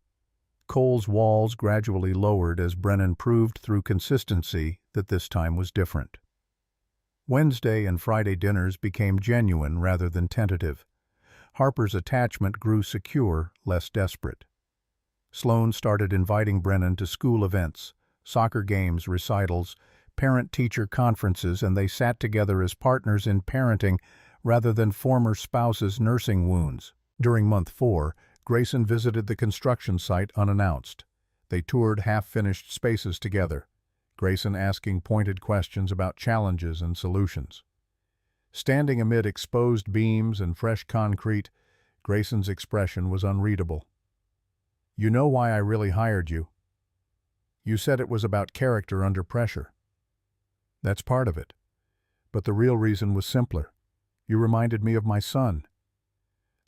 Cole's walls gradually lowered as Brennan proved through consistency that this time was different. Wednesday and Friday dinners became genuine rather than tentative. Harper's attachment grew secure, less desperate. Sloan started inviting Brennan to school events, soccer games, recitals, parent-teacher conferences, and they sat together as partners in parenting rather than former spouses nursing wounds. During month 4, Grayson visited the construction site unannounced. They toured half-finished spaces together, Grayson asking pointed questions about challenges and solutions. Standing amid exposed beams and fresh concrete, Grayson's expression was unreadable. "You know why I really hired you? You said it was about character under pressure. That's part of it. But the real reason was simpler. You reminded me of my son."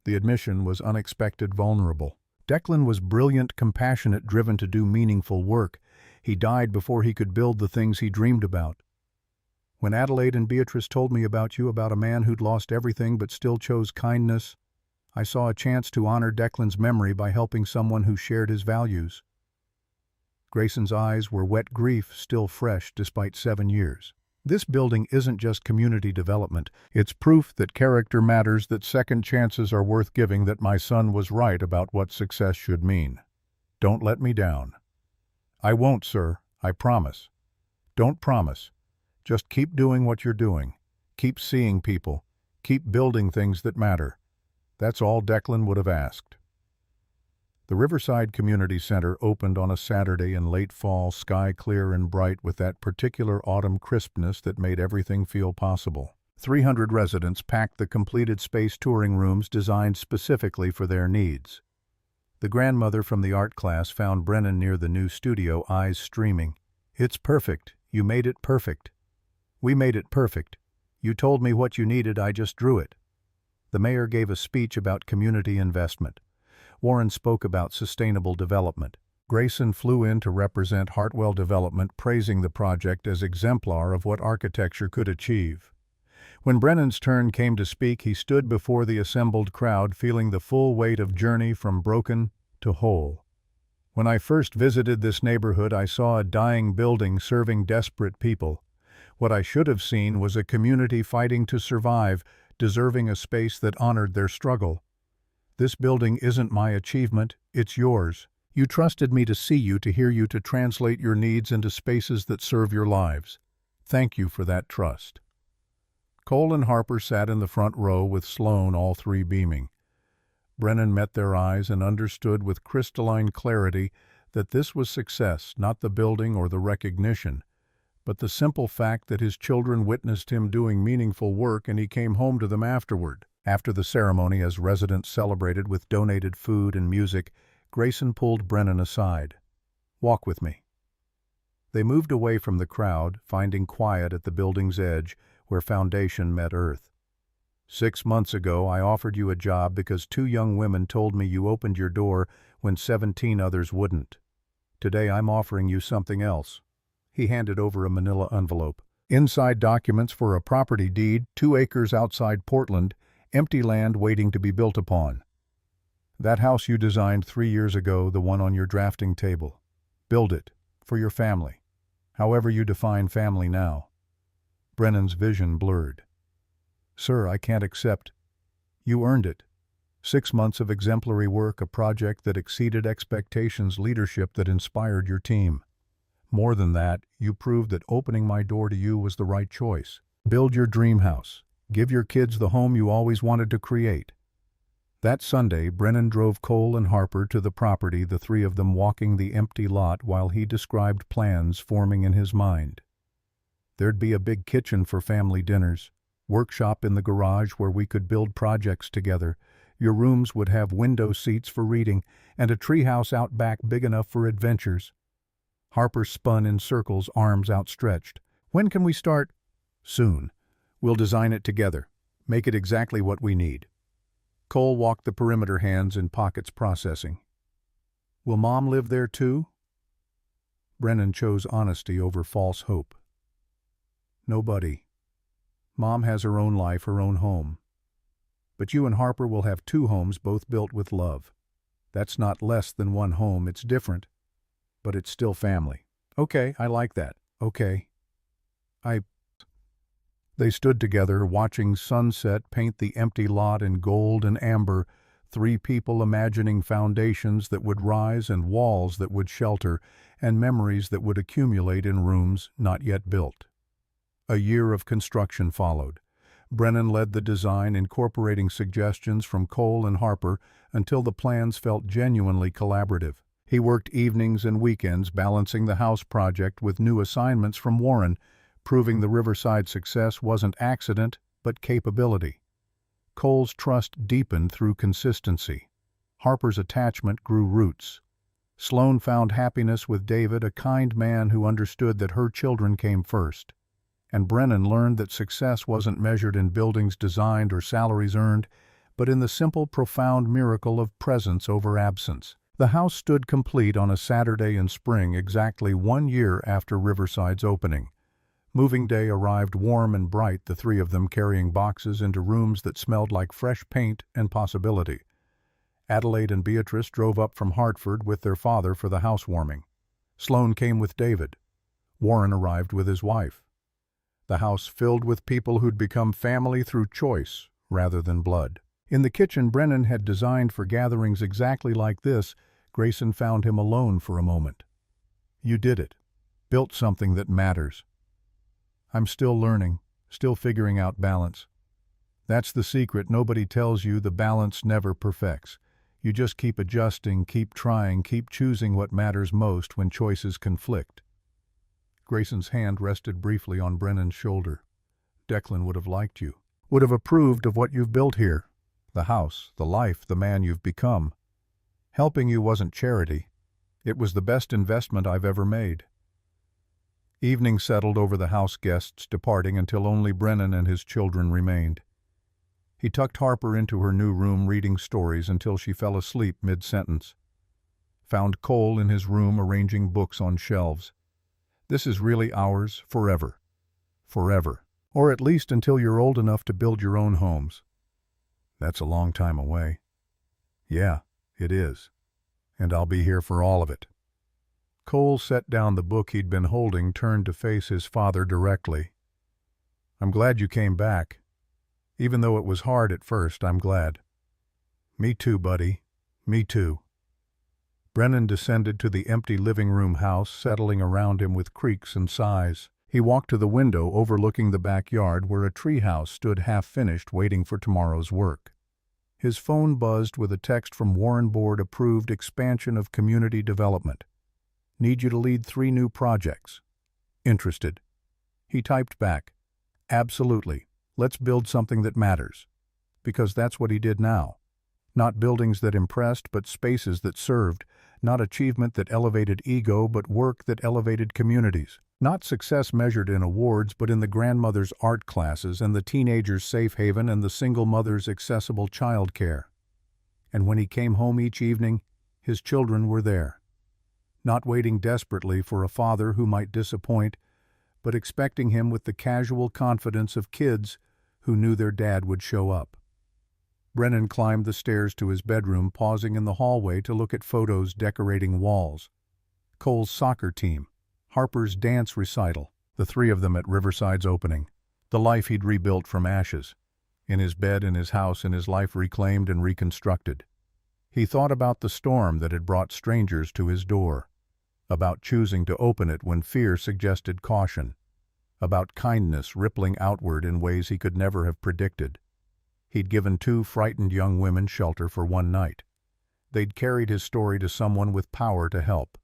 The admission was unexpected, vulnerable. Declan was brilliant, compassionate, driven to do meaningful work. He died before he could build the things he dreamed about. When Adelaide and Beatrice told me about you, about a man who'd lost everything but still chose kindness, I saw a chance to honor Declan's memory by helping someone who shared his values. Grayson's eyes were wet, grief still fresh despite 7 years. This building isn't just community development. It's proof that character matters, that second chances are worth giving, that my son was right about what success should mean. Don't let me down. I won't, sir. I promise. Don't promise. Just keep doing what you're doing. Keep seeing people. Keep building things that matter. That's all Declan would have asked. The Riverside Community Center opened on a Saturday in late fall, sky clear and bright with that particular autumn crispness that made everything feel possible. 300 residents packed the completed space, touring rooms designed specifically for their needs. The grandmother from the art class found Brennan near the new studio, eyes streaming. "It's perfect. You made it perfect. We made it perfect. You told me what you needed, I just drew it." The mayor gave a speech about community investment. Warren spoke about sustainable development. Grayson flew in to represent Hartwell Development, praising the project as exemplar of what architecture could achieve. When Brennan's turn came to speak, he stood before the assembled crowd, feeling the full weight of journey from broken to whole. "When I first visited this neighborhood, I saw a dying building serving desperate people. What I should have seen was a community fighting to survive, deserving a space that honored their struggle. This building isn't my achievement, it's yours. You trusted me to see you, to hear you, to translate your needs into spaces that serve your lives. Thank you for that trust." Cole and Harper sat in the front row with Sloan, all three beaming. Brennan met their eyes and understood with crystalline clarity that this was success, not the building or the recognition, but the simple fact that his children witnessed him doing meaningful work and he came home to them afterward. After the ceremony, as residents celebrated with donated food and music, Grayson pulled Brennan aside. "Walk with me." They moved away from the crowd, finding quiet at the building's edge where foundation met earth. 6 months ago, I offered you a job because 2 young women told me you opened your door when 17 others wouldn't. Today, I'm offering you something else." He handed over a manila envelope. Inside documents for a property deed, 2 acres outside Portland, empty land waiting to be built upon. That house you designed 3 years ago, the one on your drafting table. Build it, for your family. However you define family now. Brennan's vision blurred. "Sir, I can't accept. You earned it. 6 months of exemplary work, a project that exceeded expectations, leadership that inspired your team. More than that, you proved that opening my door to you was the right choice. Build your dream house. Give your kids the home you always wanted to create. That Sunday, Brennan drove Cole and Harper to the property, the three of them walking the empty lot while he described plans forming in his mind. There'd be a big kitchen for family dinners, workshop in the garage where we could build projects together. Your rooms would have window seats for reading, and a treehouse out back big enough for adventures. Harper spun in circles, arms outstretched. When can we start? Soon. We'll design it together. Make it exactly what we need. Cole walked the perimeter, hands in pockets, processing. Will Mom live there too? Brennan chose honesty over false hope. Nobody. Mom has her own life, her own home. But you and Harper will have two homes, both built with love. That's not less than one home, it's different. But it's still family. Okay, I like that. Okay. They stood together, watching sunset paint the empty lot in gold and amber, three people imagining foundations that would rise and walls that would shelter, and memories that would accumulate in rooms not yet built. A year of construction followed. Brennan led the design, incorporating suggestions from Cole and Harper until the plans felt genuinely collaborative. He worked evenings and weekends, balancing the house project with new assignments from Warren, proving the Riverside success wasn't accident, but capability. Cole's trust deepened through consistency. Harper's attachment grew roots. Sloan found happiness with David, a kind man who understood that her children came first. And Brennan learned that success wasn't measured in buildings designed or salaries earned, but in the simple, profound miracle of presence over absence. The house stood complete on a Saturday in spring, exactly 1 year after Riverside's opening. Moving day arrived warm and bright, the three of them carrying boxes into rooms that smelled like fresh paint and possibility. Adelaide and Beatrice drove up from Hartford with their father for the housewarming. Sloan came with David. Warren arrived with his wife. The house filled with people who'd become family through choice rather than blood. In the kitchen Brennan had designed for gatherings exactly like this, Grayson found him alone for a moment. You did it. Built something that matters. I'm still learning, still figuring out balance. That's the secret. Nobody tells you the balance never perfects. You just keep adjusting, keep trying, keep choosing what matters most when choices conflict. Grayson's hand rested briefly on Brennan's shoulder. Declan would have liked you, would have approved of what you've built here. The house, the life, the man you've become. Helping you wasn't charity. It was the best investment I've ever made. Evening settled over the house guests, departing until only Brennan and his children remained. He tucked Harper into her new room, reading stories until she fell asleep mid-sentence. Found Cole in his room arranging books on shelves. This is really ours forever. Forever. Or at least until you're old enough to build your own homes. That's a long time away. Yeah, it is. And I'll be here for all of it. Cole set down the book he'd been holding, turned to face his father directly. I'm glad you came back. Even though it was hard at first, I'm glad. Me too, buddy. Me too. Brennan descended to the empty living room house, settling around him with creaks and sighs. He walked to the window overlooking the backyard where a treehouse stood half-finished, waiting for tomorrow's work. His phone buzzed with a text from Warren Board-approved expansion of community development. Need you to lead 3 new projects. Interested. He typed back, absolutely. Let's build something that matters. Because that's what he did now. Not buildings that impressed, but spaces that served. Not achievement that elevated ego, but work that elevated communities. Not success measured in awards, but in the grandmother's art classes and the teenager's safe haven and the single mother's accessible childcare. And when he came home each evening, his children were there. Not waiting desperately for a father who might disappoint, but expecting him with the casual confidence of kids who knew their dad would show up. Brennan climbed the stairs to his bedroom, pausing in the hallway to look at photos decorating walls. Cole's soccer team, Harper's dance recital, the 3 of them at Riverside's opening, the life he'd rebuilt from ashes, in his bed, in his house, in his life reclaimed and reconstructed. He thought about the storm that had brought strangers to his door. about choosing to open it when fear suggested caution, about kindness rippling outward in ways he could never have predicted. He'd given 2 frightened young women shelter for one night. They'd carried his story to someone with power to help.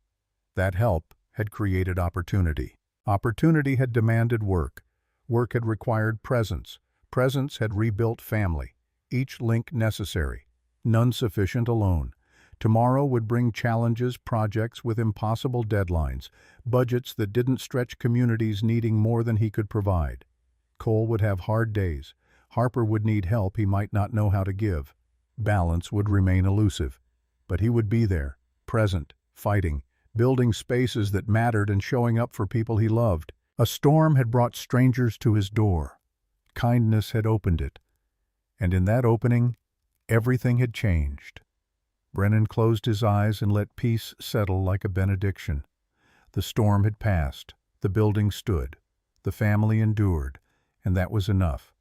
That help had created opportunity. Opportunity had demanded work. Work had required presence. Presence had rebuilt family, each link necessary, none sufficient alone. Tomorrow would bring challenges, projects with impossible deadlines, budgets that didn't stretch communities needing more than he could provide. Cole would have hard days. Harper would need help he might not know how to give. Balance would remain elusive. But he would be there, present, fighting, building spaces that mattered and showing up for people he loved. A storm had brought strangers to his door. Kindness had opened it. And in that opening, everything had changed. Brennan closed his eyes and let peace settle like a benediction. The storm had passed. The building stood. The family endured. And that was enough.